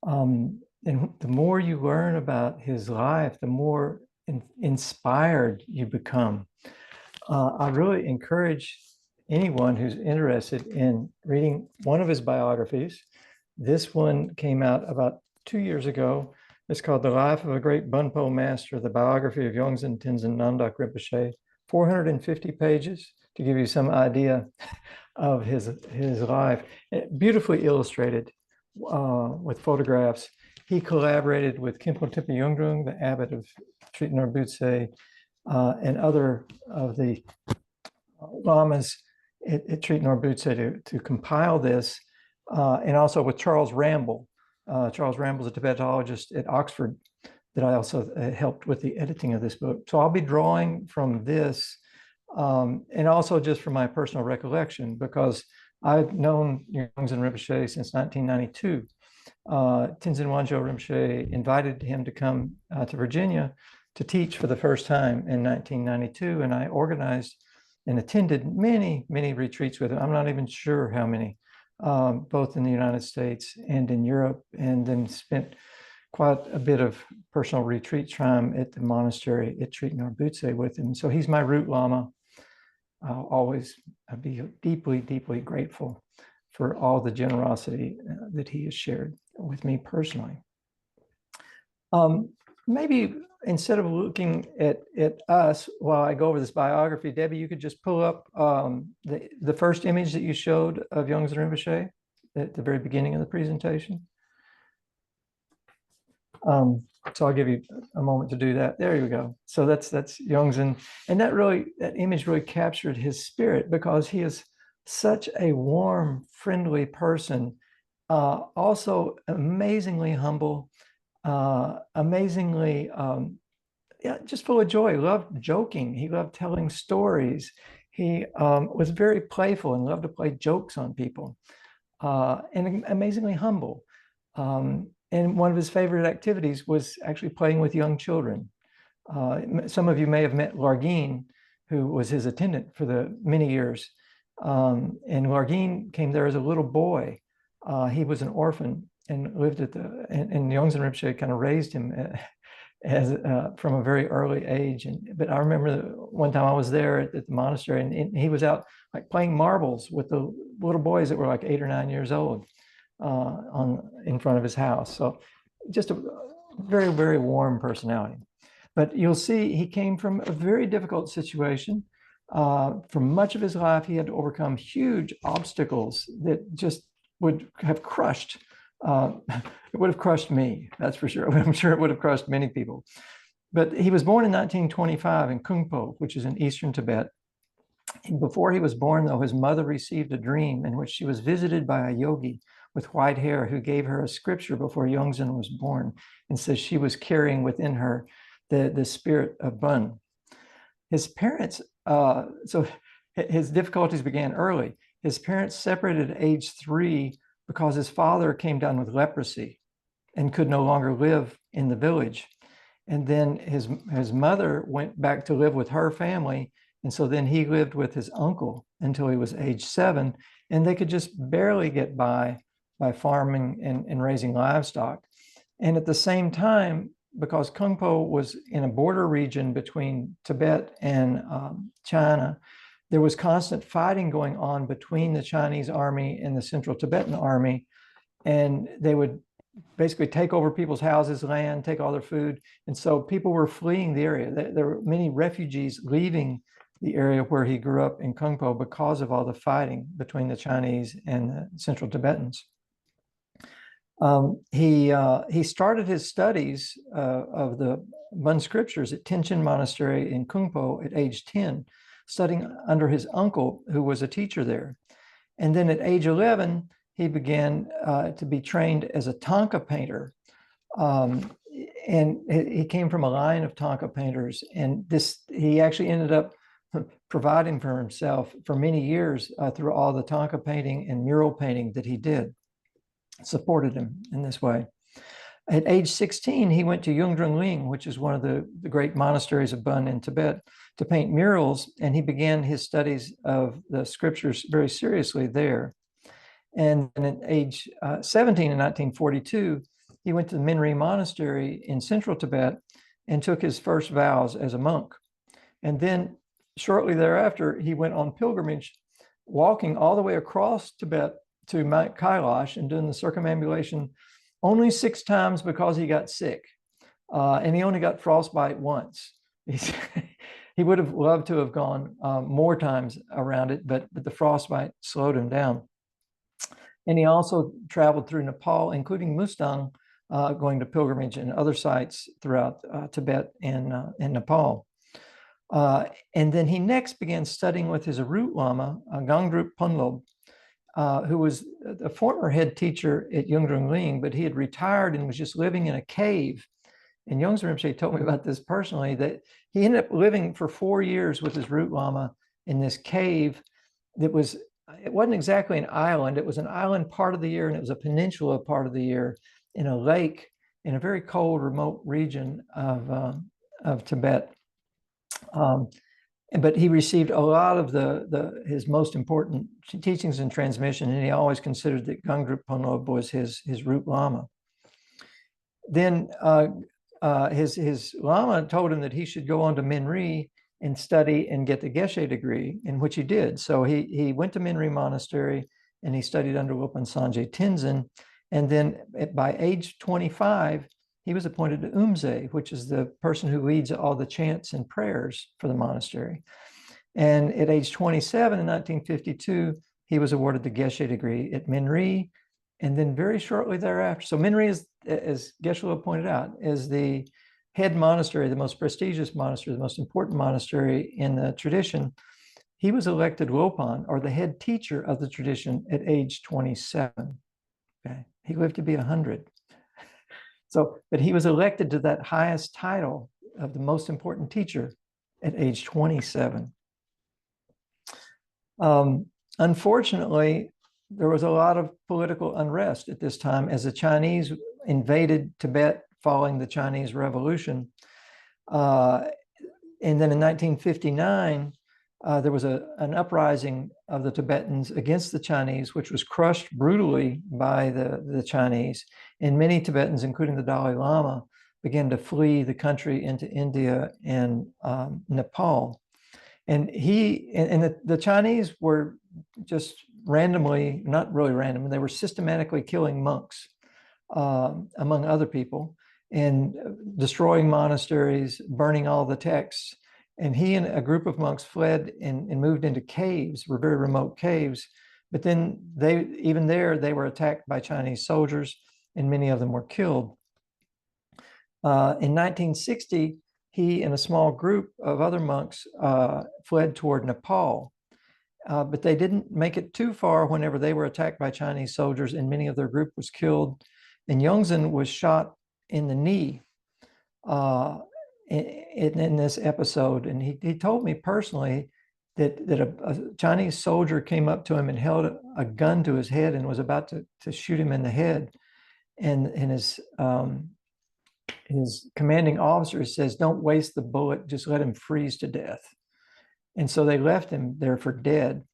And the more you learn about his life, the more inspired you become. I really encourage anyone who's interested in reading one of his biographies. This one came out about 2 years ago. It's called The Life of a Great Bunpo Master, the biography of Yongdzin Tenzin Namdak Rinpoche, 450 pages to give you some idea of his life. Beautifully illustrated with photographs. He collaborated with Khenpo Tepe Yungdrung, the abbot of Treat Norbutse, and other of the lamas at Treat Norbutse to compile this, and also with Charles Ramble. Charles Ramble is a Tibetologist at Oxford that I also helped with the editing of this book. So I'll be drawing from this, and also just from my personal recollection, because I've known Yongdzin Rinpoche since 1992. Tenzin Wanzhou Rinpoche invited him to come to Virginia to teach for the first time in 1992, and I organized and attended many, many retreats with him. I'm not even sure how many, both in the United States and in Europe, and then spent quite a bit of personal retreat time at the monastery at Treat Norbutse with him. So he's my root Lama. I'll always be deeply, deeply grateful for all the generosity that he has shared with me personally. Maybe instead of looking at us while I go over this biography, Debbie, you could just pull up the first image that you showed of Yongdzin Rinpoche. at the very beginning of the presentation. So I'll give you a moment to do that. There you go. So that's Yongdzin, and that image really captured his spirit, because he is such a warm, friendly person, also amazingly humble, amazingly just full of joy. He loved joking. He loved telling stories. He was very playful and loved to play jokes on people, and amazingly humble. And one of his favorite activities was actually playing with young children. Some of you may have met Largin, who was his attendant for the many years. And Largin came there as a little boy. He was an orphan and lived at and Yongdzin Rinpoche kind of raised him as from a very early age. But I remember one time I was there at the monastery, and he was out like playing marbles with the little boys that were like 8 or 9 years old in front of his house. So just a very, very warm personality. But you'll see he came from a very difficult situation. For much of his life, he had to overcome huge obstacles that just would have crushed. It would have crushed me, that's for sure. I'm sure it would have crushed many people. But he was born in 1925 in Kungpo, which is in eastern Tibet. And before he was born, though, his mother received a dream in which she was visited by a yogi with white hair who gave her a scripture before Yongdzin was born, and says she was carrying within her the spirit of Bun. His parents, so his difficulties began early. His parents separated at age 3 because his father came down with leprosy and could no longer live in the village. And then his mother went back to live with her family. And so then he lived with his uncle until he was age 7, and they could just barely get by farming and raising livestock. And at the same time, because Kungpo was in a border region between Tibet and China, there was constant fighting going on between the Chinese army and the Central Tibetan army. And they would basically take over people's houses, land, take all their food. And so people were fleeing the area. There were many refugees leaving the area where he grew up in Kungpo because of all the fighting between the Chinese and the Central Tibetans. He started his studies of the Bun scriptures at Tenzin Monastery in Kungpo at age 10, studying under his uncle, who was a teacher there. And then at age 11, he began to be trained as a Thangka painter. And he came from a line of Thangka painters. And he actually ended up providing for himself for many years through all the Thangka painting and mural painting that he did. Supported him in this way. At age 16, he went to Yongdzin, which is one of the great monasteries of Bun in Tibet, to paint murals, and he began his studies of the scriptures very seriously there. And at age 17 in 1942, he went to the Minri Monastery in central Tibet and took his first vows as a monk. And then shortly thereafter, he went on pilgrimage, walking all the way across Tibet to Mount Kailash and doing the circumambulation only 6 times because he got sick. And he only got frostbite once. He would have loved to have gone more times around it, but the frostbite slowed him down. And he also traveled through Nepal, including Mustang, going to pilgrimage and other sites throughout Tibet and Nepal. And then he next began studying with his root lama, Gangdrup Punlob, who was a former head teacher at Yongdzin, but he had retired and was just living in a cave. And Yongdzin Rinpoche told me about this personally, that he ended up living for 4 years with his root lama in this cave that it wasn't exactly an island. It was an island part of the year, and it was a peninsula part of the year in a lake in a very cold, remote region of Tibet. But he received a lot of his most important teachings and transmission, and he always considered that Gangdrup Punlob was his root lama. Then his lama told him that he should go on to Minri and study and get the Geshe degree, in which he did. So he went to Minri Monastery and he studied under Lopon Sanjay Tenzin. And then by age 25, he was appointed to Umze, which is the person who leads all the chants and prayers for the monastery. And at age 27 in 1952, he was awarded the Geshe degree at Minri And then very shortly thereafter, so Minri is, as Geshe pointed out, is the head monastery, the most prestigious monastery, the most important monastery in the tradition. He was elected Lopan, or the head teacher of the tradition, at age 27. Okay, he lived to be 100. So, but he was elected to that highest title of the most important teacher at age 27. Unfortunately, there was a lot of political unrest at this time as the Chinese invaded Tibet following the Chinese Revolution. And then in 1959, there was an uprising of the Tibetans against the Chinese, which was crushed brutally by the Chinese. And many Tibetans, including the Dalai Lama, began to flee the country into India and Nepal. And the Chinese were just randomly, not really random, they were systematically killing monks, among other people, and destroying monasteries, burning all the texts. And he and a group of monks fled and moved into caves, were very remote caves. But then even there, they were attacked by Chinese soldiers, and many of them were killed. In 1960, he and a small group of other monks fled toward Nepal. But they didn't make it too far whenever they were attacked by Chinese soldiers, and many of their group was killed. And Yongdzin was shot in the knee in this episode. And he told me personally that a Chinese soldier came up to him and held a gun to his head and was about to shoot him in the head. And his commanding officer says, "Don't waste the bullet, just let him freeze to death." And so they left him there for dead.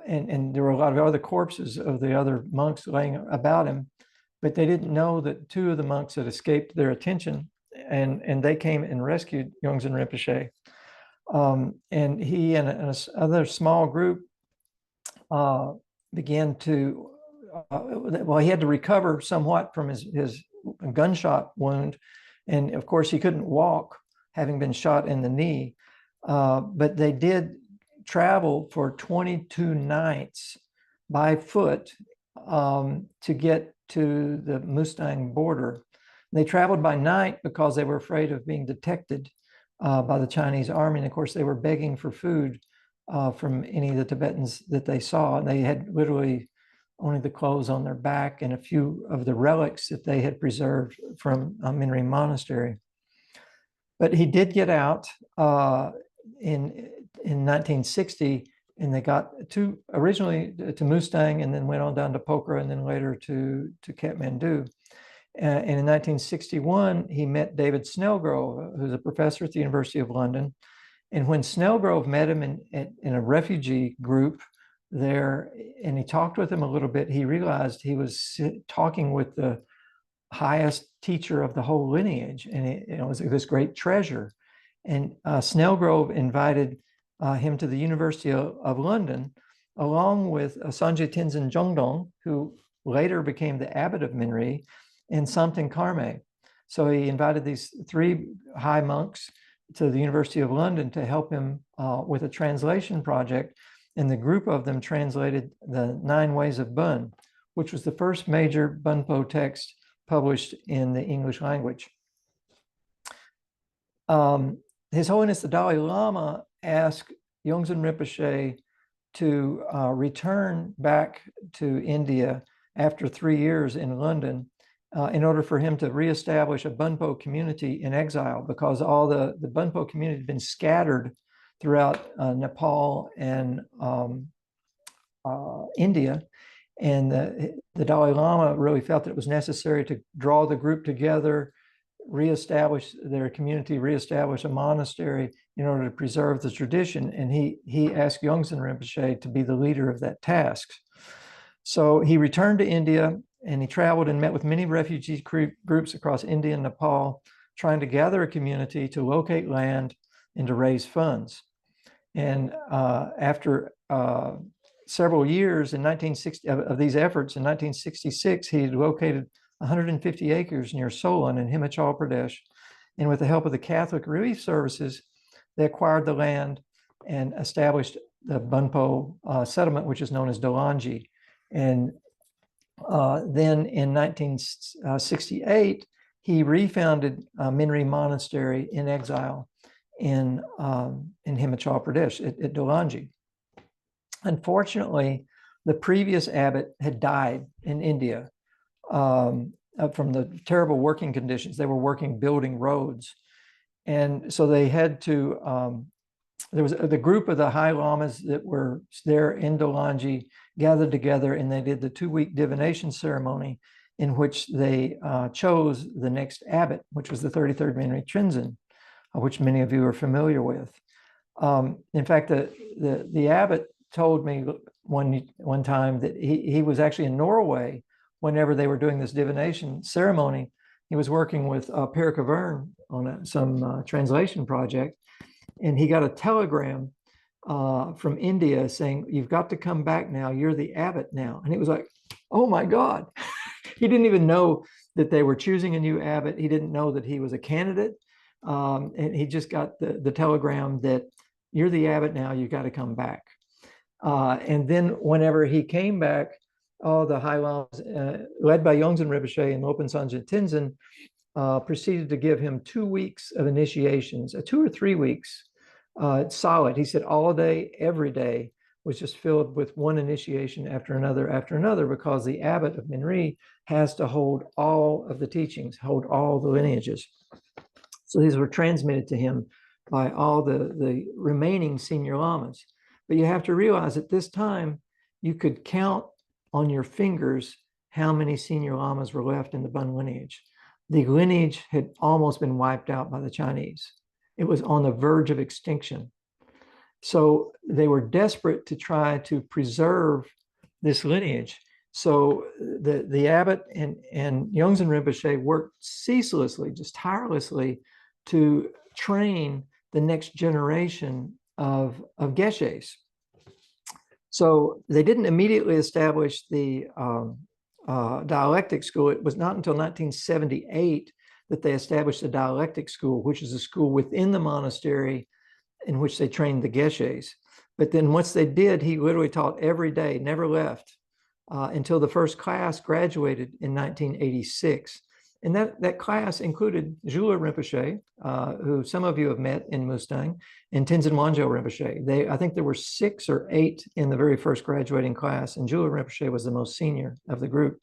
And there were a lot of other corpses of the other monks laying about him, but they didn't know that two of the monks had escaped their attention, and they came and rescued Yongdzin Rinpoche. And he and another small group began to, he had to recover somewhat from his gunshot wound. And of course, he couldn't walk, having been shot in the knee. But they did travel for 22 nights by foot to get to the Mustang border. They traveled by night because they were afraid of being detected by the Chinese army. And of course, they were begging for food from any of the Tibetans that they saw. And they had literally only the clothes on their back and a few of the relics that they had preserved from Minri Monastery. But he did get out in 1960, and they got originally to Mustang, and then went on down to Pokhara, and then later to Kathmandu. And in 1961, he met David Snellgrove, who's a professor at the University of London. And when Snellgrove met him in a refugee group there, and he talked with him a little bit, he realized he was talking with the highest teacher of the whole lineage, and it was this great treasure. And Snellgrove invited him to the University of London, along with Sanjay Tenzin Jongdong, who later became the abbot of Minri, and Samten Karme. So he invited these three high monks to the University of London to help him with a translation project. And the group of them translated the 9 Ways of Bun, which was the first major Bunpo text published in the English language. His Holiness the Dalai Lama asked Yongdzin Rinpoche to return back to India after 3 years in London in order for him to reestablish a Bunpo community in exile, because all the Bunpo community had been scattered throughout Nepal and India. And the Dalai Lama really felt that it was necessary to draw the group together, reestablish their community, reestablish a monastery in order to preserve the tradition. And he asked Yongdzin Rinpoche to be the leader of that task. So he returned to India, and he traveled and met with many refugee groups across India and Nepal, trying to gather a community, to locate land, and to raise funds. And after several years in 1960 of these efforts, in 1966, he had located 150 acres near Solan in Himachal Pradesh. And with the help of the Catholic Relief Services, they acquired the land and established the Bunpo settlement, which is known as Dolanji. And Then in 1968, he refounded Minri Monastery in exile in Himachal Pradesh at Dolanji. Unfortunately, the previous abbot had died in India from the terrible working conditions. They were working building roads. And so they had to, there was the group of the High Lamas that were there in Dolanji gathered together, and they did the 2-week divination ceremony in which they chose the next abbot, which was the 33rd Minri Tenzin, which many of you are familiar with. In fact, the abbot told me one time that he was actually in Norway whenever they were doing this divination ceremony. He was working with Per Cavern on some translation project, and he got a telegram from India saying, "You've got to come back now. You're the abbot now." And it was like, oh my God. He didn't even know that they were choosing a new abbot. He didn't know that he was a candidate. And he just got the telegram that you're the abbot now, you've got to come back. And then whenever he came back, all the High Lamas, led by Yongdzin Rinpoche and Lopen Sanjin Tenzin, proceeded to give him 2 weeks of initiations, 2 or 3 weeks, solid. He said all day, every day was just filled with one initiation after another, because the abbot of Minri has to hold all of the teachings, hold all the lineages. So these were transmitted to him by all the remaining senior lamas. But you have to realize at this time, you could count on your fingers how many senior lamas were left in the Bun lineage. The lineage had almost been wiped out by the Chinese. It was on the verge of extinction. So they were desperate to try to preserve this lineage. So the abbot and Yongdzin Rinpoche worked ceaselessly, just tirelessly, to train the next generation of Geshes. So they didn't immediately establish the dialectic school. It was not until 1978 that they established the dialectic school, which is a school within the monastery in which they trained the Geshes. But then once they did, he literally taught every day, never left, until the first class graduated in 1986. And that class included Jula Rinpoche, who some of you have met in Mustang, and Tenzin Wangyal Rinpoche. I think there were 6 or 8 in the very first graduating class, and Jula Rinpoche was the most senior of the group.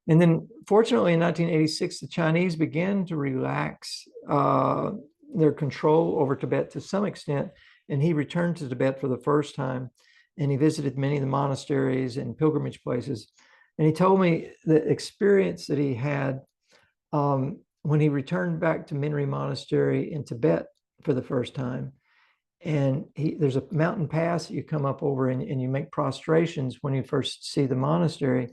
And then fortunately in 1986, the Chinese began to relax their control over Tibet to some extent, and he returned to Tibet for the first time, and he visited many of the monasteries and pilgrimage places. And he told me the experience that he had when he returned back to Minri Monastery in Tibet for the first time. And there's a mountain pass that you come up over, and you make prostrations when you first see the monastery.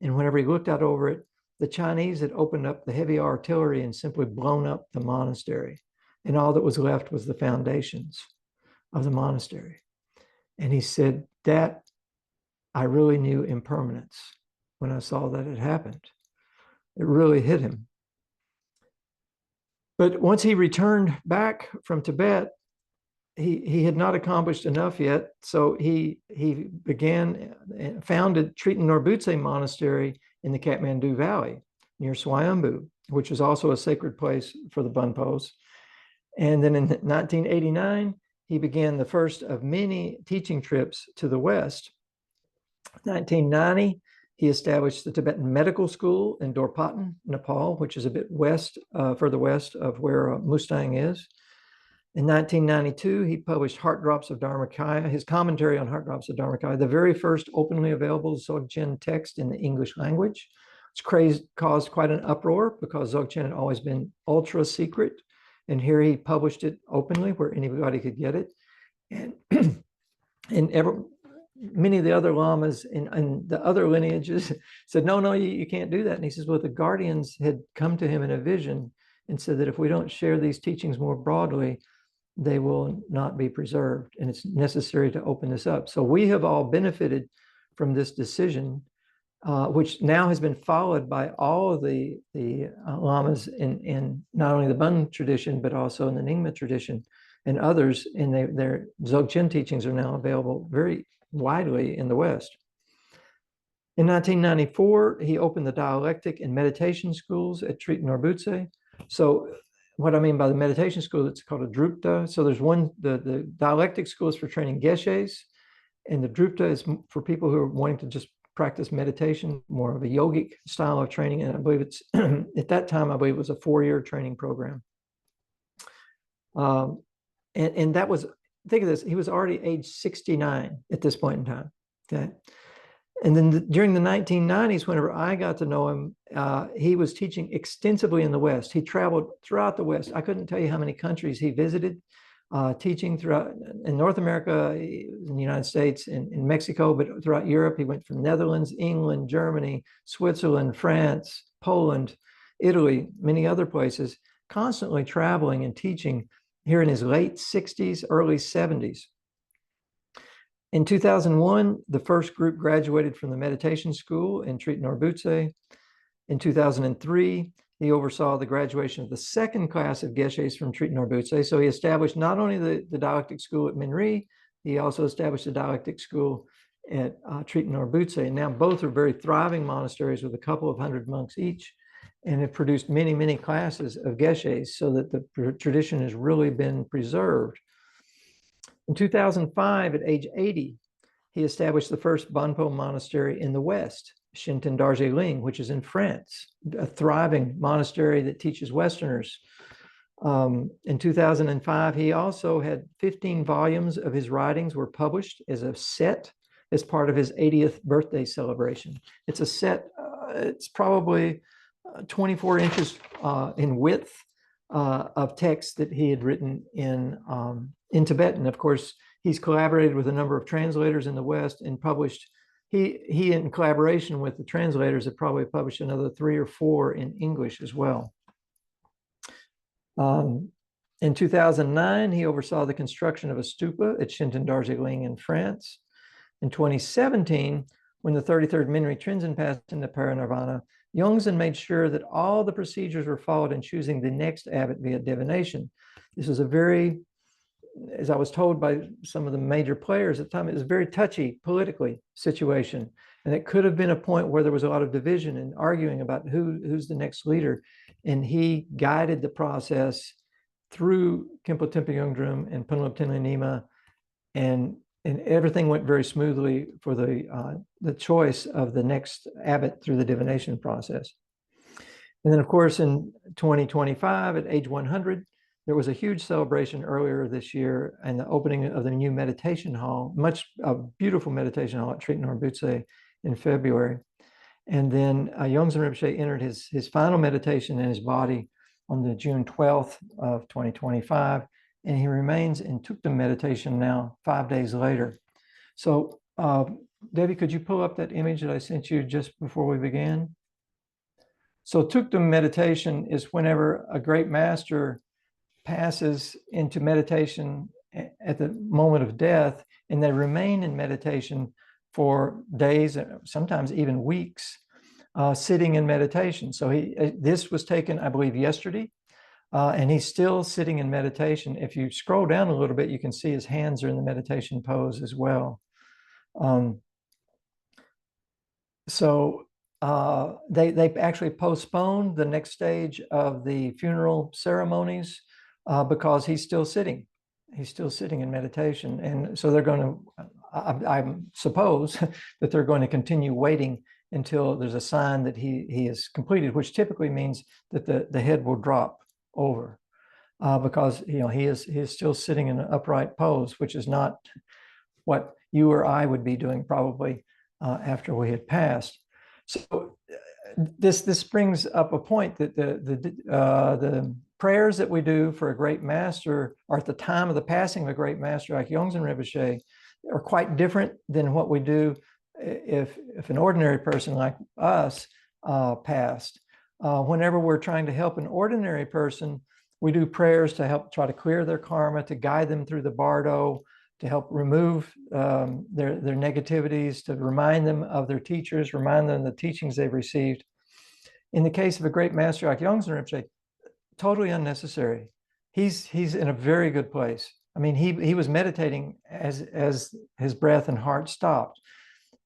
And whenever he looked out over it, the Chinese had opened up the heavy artillery and simply blown up the monastery. And all that was left was the foundations of the monastery. And he said, that I really knew impermanence when I saw that it happened. It really hit him. But once he returned back from Tibet, he had not accomplished enough yet. So he began and founded Tritan Norbutse Monastery in the Kathmandu Valley near Swayambhu, which is also a sacred place for the Bunpos. And then in 1989, he began the first of many teaching trips to the West. 1990, he established the Tibetan Medical School in Dorpatan, Nepal, which is a bit west, further west of where Mustang is. In 1992, he published Heart Drops of Dharmakaya, his commentary on Heart Drops of Dharmakaya, the very first openly available Dzogchen text in the English language, which caused quite an uproar because Dzogchen had always been ultra secret. And here he published it openly where anybody could get it. And many of the other lamas in the other lineages said, no, you can't do that. And he says, well, the guardians had come to him in a vision and said that if we don't share these teachings more broadly, they will not be preserved. And it's necessary to open this up. So we have all benefited from this decision, which now has been followed by all of the lamas in not only the Bun tradition, but also in the Nyingma tradition and others. And their Dzogchen teachings are now available very widely in the West. In 1994, he opened the dialectic and meditation schools at Trita Norbutse. So what I mean by the meditation school, it's called a drupta. So there's one, the dialectic school is for training geshes, and the drupta is for people who are wanting to just practice meditation, more of a yogic style of training. And I believe it's, at that time, I believe it was a 4-year training program. And that was, think of this, he was already age 69 at this point in time, okay? And then during the 1990s, whenever I got to know him, he was teaching extensively in the West. He traveled throughout the West. I couldn't tell you how many countries he visited, teaching throughout in North America, in the United States, in Mexico, but throughout Europe. He went from Netherlands, England, Germany, Switzerland, France, Poland, Italy, many other places, constantly traveling and teaching here in his late 60s, early 70s. In 2001, the first group graduated from the meditation school in Trita Norbutse. In 2003, he oversaw the graduation of the second class of Geshes from Trita Norbutse. So he established not only the dialectic school at Minri, he also established the dialectic school at Trita Norbutse. And now both are very thriving monasteries with a couple of hundred monks each, and have produced many, many classes of Geshes so that the tradition has really been preserved. In 2005, at age 80, he established the first Bonpo monastery in the West, Shinten Darje Ling, which is in France, a thriving monastery that teaches Westerners. In 2005, he also had 15 volumes of his writings were published as a set as part of his 80th birthday celebration. It's a set, it's probably 24 inches in width of text that he had written in Tibetan. Of course, he's collaborated with a number of translators in the West and published, he in collaboration with the translators have probably published another 3 or 4 in English as well. In 2009, he oversaw the construction of a stupa at Shinten Darje Ling in France. In 2017, when the 33rd Minri Tenzin passed into parinirvana, Yongdzin made sure that all the procedures were followed in choosing the next abbot via divination. This is a very, as I was told by some of the major players at the time, it was a very touchy politically situation. And it could have been a point where there was a lot of division and arguing about who's the next leader. And he guided the process through Khenpo Tempa Yongdrum and Punlop Tenla Nima, and everything went very smoothly for the choice of the next abbot through the divination process. And then, of course, in 2025, at age 100, there was a huge celebration earlier this year and the opening of the new meditation hall, a beautiful meditation hall at Trita Norbutse in February. And then Yongdzin Rinpoche entered his final meditation in his body on the June 12th of 2025. And he remains in Tukdam meditation now 5 days later. So Debbie, could you pull up that image that I sent you just before we began? So Tukdam meditation is whenever a great master passes into meditation at the moment of death, and they remain in meditation for days, sometimes even weeks, sitting in meditation. So this was taken, I believe, yesterday, and he's still sitting in meditation. If you scroll down a little bit, you can see his hands are in the meditation pose as well. They actually postponed the next stage of the funeral ceremonies because he's still sitting. He's still sitting in meditation. And so they're going to, I suppose, that they're going to continue waiting until there's a sign that he is completed, which typically means that the head will drop over because he is still sitting in an upright pose, which is not what you or I would be doing probably after we had passed. So this brings up a point that the prayers that we do for a great master, or at the time of the passing of a great master like Yongdzin Rinpoche, are quite different than what we do if an ordinary person like us passed. Whenever we're trying to help an ordinary person, we do prayers to help try to clear their karma, to guide them through the bardo, to help remove their negativities, to remind them of their teachers, remind them of the teachings they've received. In the case of a great master like Yongdzin Rinpoche, totally unnecessary. He's in a very good place. I mean, he was meditating as his breath and heart stopped.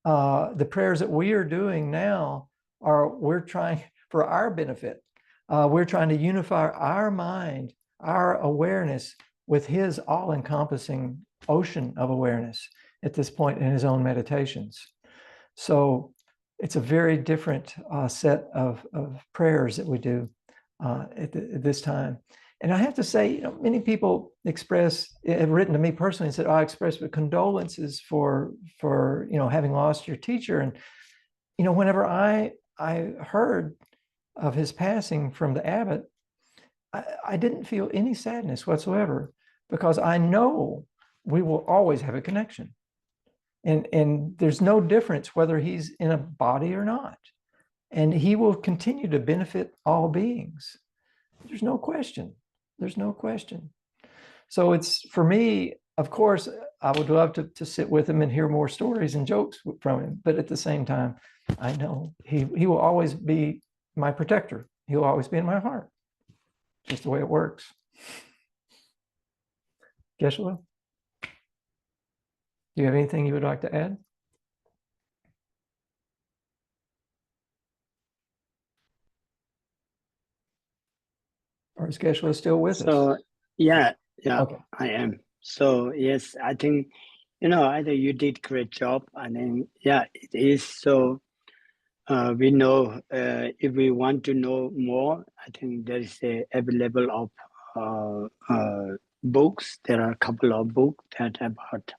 the prayers that we are doing now we're trying for our benefit. We're trying to unify our mind, our awareness with his all-encompassing ocean of awareness at this point in his own meditations. So it's a very different set of prayers that we do at this time. And I have to say, many people have written to me personally and said, I express condolences for having lost your teacher. And, whenever I heard of his passing from the abbot, I didn't feel any sadness whatsoever, because I know we will always have a connection. And there's no difference whether he's in a body or not. And he will continue to benefit all beings. There's no question. There's no question. So it's, for me, of course, I would love to sit with him and hear more stories and jokes from him. But at the same time, I know he will always be my protector. He'll always be in my heart. Just the way it works. Geshe, do you have anything you would like to add? Or is Geshe still with us? Yeah, Okay. I am. So yes, I think, I think you did great job. I think, yeah, it is. So we know if we want to know more, I think there is available of books. There are a couple of books that about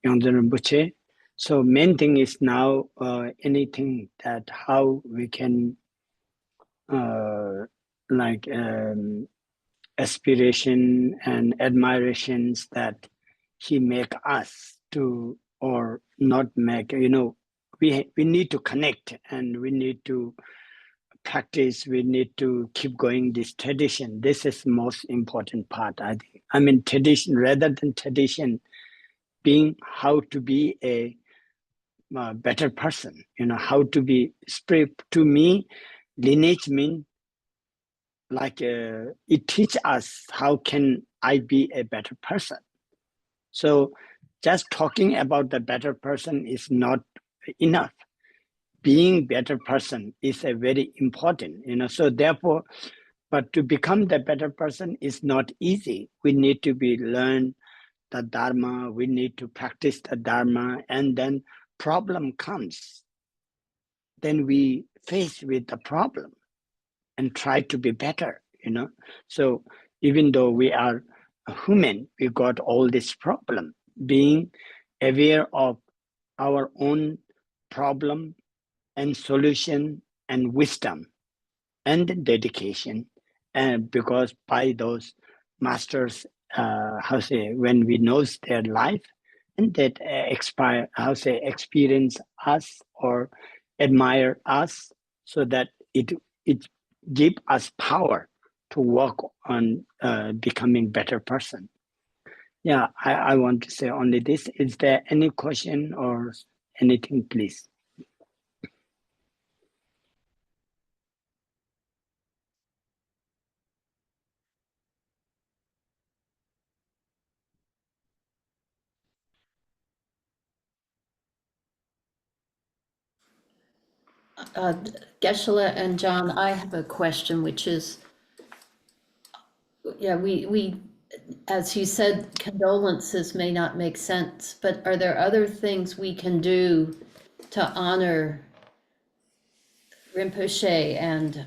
Yongdzin Rinpoche. So main thing is now anything that how we can aspiration and admirations that he make us to, or not make, we need to connect, and we need to practice, we need to keep going this tradition. This is the most important part, I think. I mean, tradition rather than tradition being how to be a better person, how to be spirit. To me, lineage means like it teaches us how can I be a better person. So just talking about the better person is not enough. Being better person is a very important, so therefore, but to become the better person is not easy. We need to learn the Dharma, we need to practice the Dharma, and then problem comes. Then we face with the problem and try to be better, So even though we are a human, we got all this problem. Being aware of our own problem and solution and wisdom and dedication, and because by those masters, when we know their life and that experience us or admire us, so that it give us power to work on becoming better person. Yeah, I want to say only this. Is there any question or anything, please? Geshe and John, I have a question, which is, yeah, we, as you said, condolences may not make sense, but are there other things we can do to honor Rinpoche and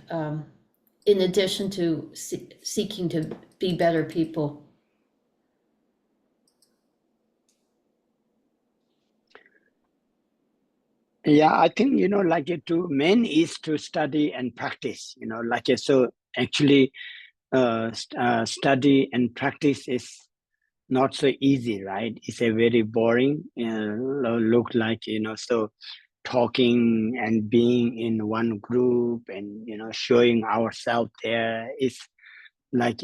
in addition to seeking to be better people? Yeah, I think, main is to study and practice, so actually study and practice is not so easy, right? It's a very boring, look like, so talking and being in one group and, showing ourselves there is like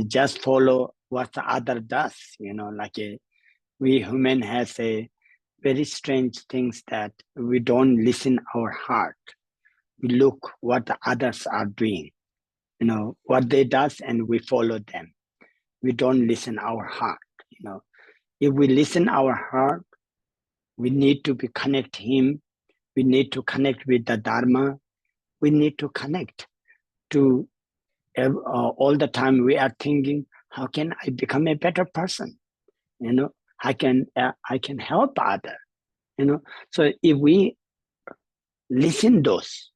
just follow what the other does, we human has a very strange things that we don't listen our heart. We look what the others are doing, what they does, and we follow them. We don't listen our heart, If we listen our heart, we need to be connect him. We need to connect with the Dharma. We need to connect to all the time. We are thinking, how can I become a better person? You know, I can help other. You know, so if we listen those,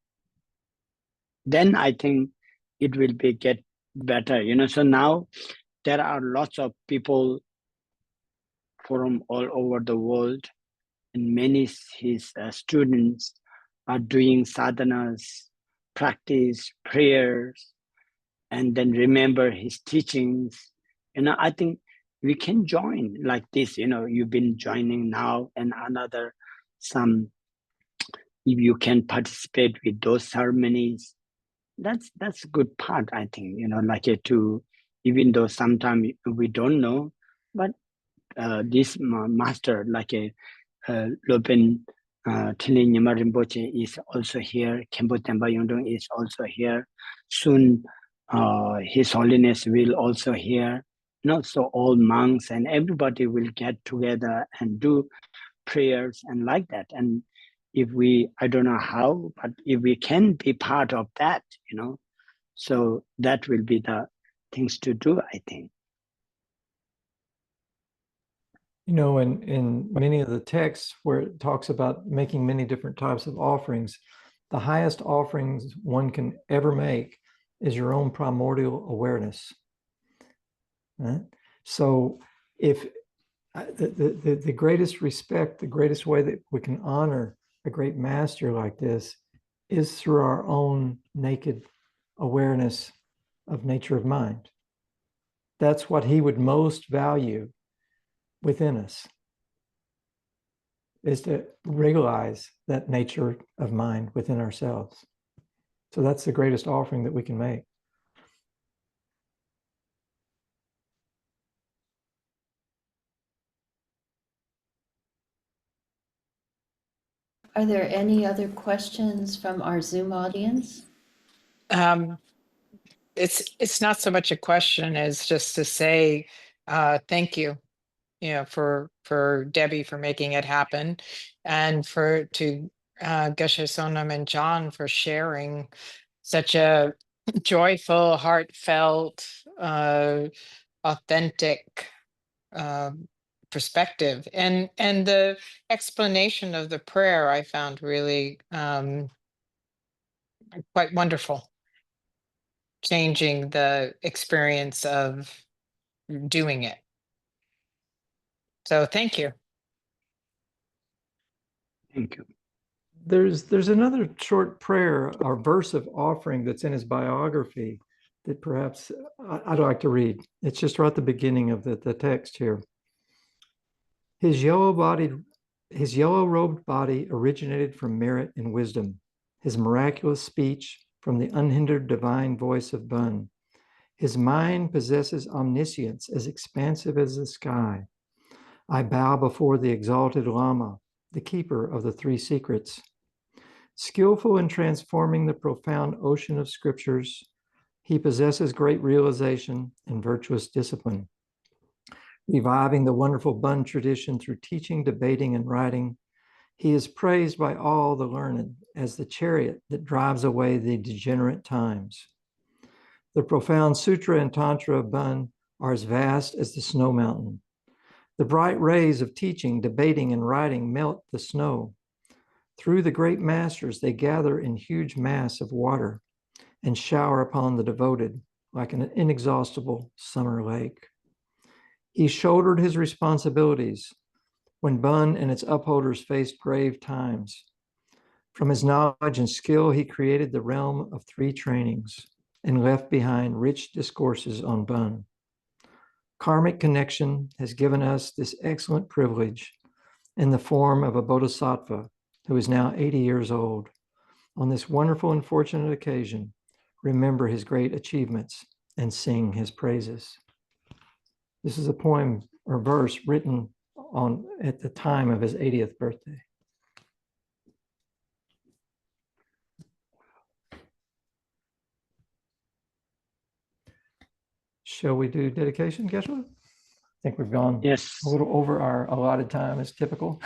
then I think it will be get better. You know, so now there are lots of people from all over the world, and many his students are doing sadhanas, practice prayers, and then remember his teachings. You know, I think we can join like this. You know, you've been joining now, and another some. If you can participate with those ceremonies, that's a good part. I think, you know, like to, even though sometimes we don't know, but this master like a Lopen Tili Nyima Rinpoche is also here. Khenpo Tenpa Yongdong is also here. Soon, His Holiness will also here. You know, so all monks and everybody will get together and do prayers and like that. And if we, I don't know how, but if we can be part of that, you know, so that will be the things to do, I think. You know, in many of the texts where it talks about making many different types of offerings, the highest offerings one can ever make is your own primordial awareness. Right? So if the greatest respect, the greatest way that we can honor a great master like this is through our own naked awareness of nature of mind. That's what he would most value within us, is to realize that nature of mind within ourselves. So that's the greatest offering that we can make. Are there any other questions from our Zoom audience? It's not so much a question as just to say thank you, for Debbie for making it happen, and to Geshe, Sonam, and John for sharing such a joyful, heartfelt, authentic perspective, and the explanation of the prayer I found really quite wonderful, changing the experience of doing it. So thank you. Thank you. There's another short prayer or verse of offering that's in his biography that perhaps I'd like to read. It's just right at the beginning of the text here. His yellow-robed body originated from merit and wisdom, his miraculous speech from the unhindered divine voice of Bun. His mind possesses omniscience as expansive as the sky. I bow before the exalted Lama, the keeper of the three secrets. Skillful in transforming the profound ocean of scriptures, he possesses great realization and virtuous discipline. Reviving the wonderful Bun tradition through teaching, debating, and writing, he is praised by all the learned as the chariot that drives away the degenerate times. The profound sutra and tantra of Bun are as vast as the snow mountain. The bright rays of teaching, debating, and writing melt the snow. Through the great masters, they gather in huge mass of water and shower upon the devoted like an inexhaustible summer lake. He shouldered his responsibilities when Bun and its upholders faced grave times. From his knowledge and skill, he created the realm of three trainings and left behind rich discourses on Bun. Karmic connection has given us this excellent privilege in the form of a bodhisattva who is now 80 years old. On this wonderful and fortunate occasion, remember his great achievements and sing his praises. This is a poem or verse written at the time of his 80th birthday. Shall we do dedication, Geshe? I think we've gone Yes. a little over our allotted time as typical.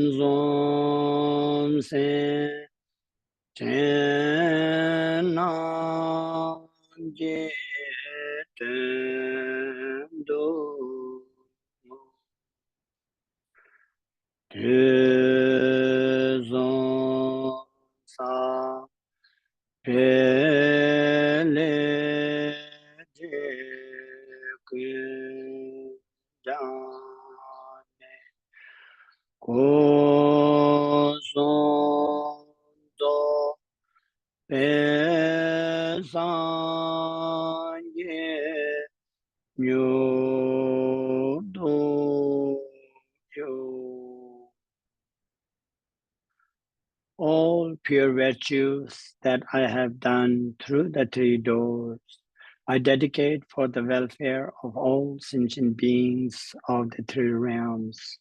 Kamzon se Tena Tendo Tezon Sa Pele Jane Kosondo Pesanye Nyodo Yo. All pure virtues that I have done through the three doors, I dedicate for the welfare of all sentient beings of the three realms.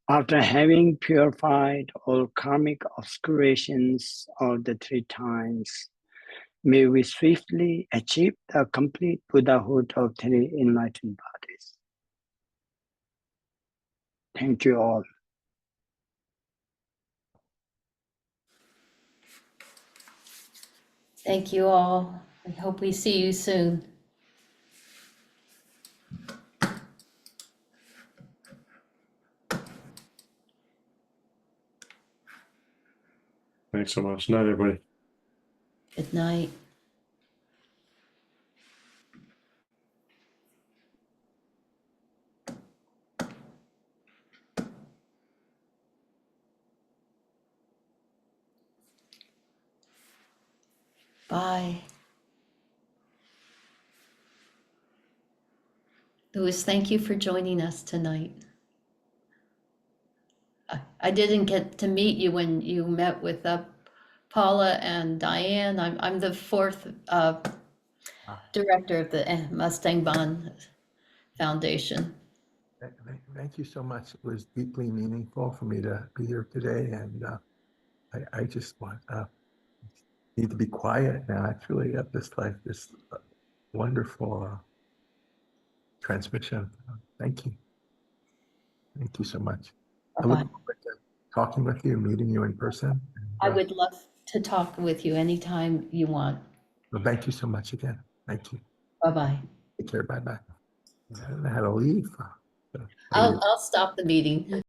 After having purified all karmic obscurations of the three times, may we swiftly achieve the complete Buddhahood of three enlightened bodies. Thank you all. Thank you all. I hope we see you soon. Thanks so much. Night, everybody. Good night. Bye. Louis, thank you for joining us tonight. I didn't get to meet you when you met with Paula and Diane. I'm the fourth director of the Mustang Bond Foundation. Thank you so much. It was deeply meaningful for me to be here today, and I just want need to be quiet now. Actually, at this wonderful transmission. Thank you so much. I look Bye-bye. forward to talking with you, meeting you in person. I would love to talk with you anytime you want. Well, thank you so much again. Thank you. Bye-bye. Take care. Bye bye. I had to leave. I'll stop the meeting.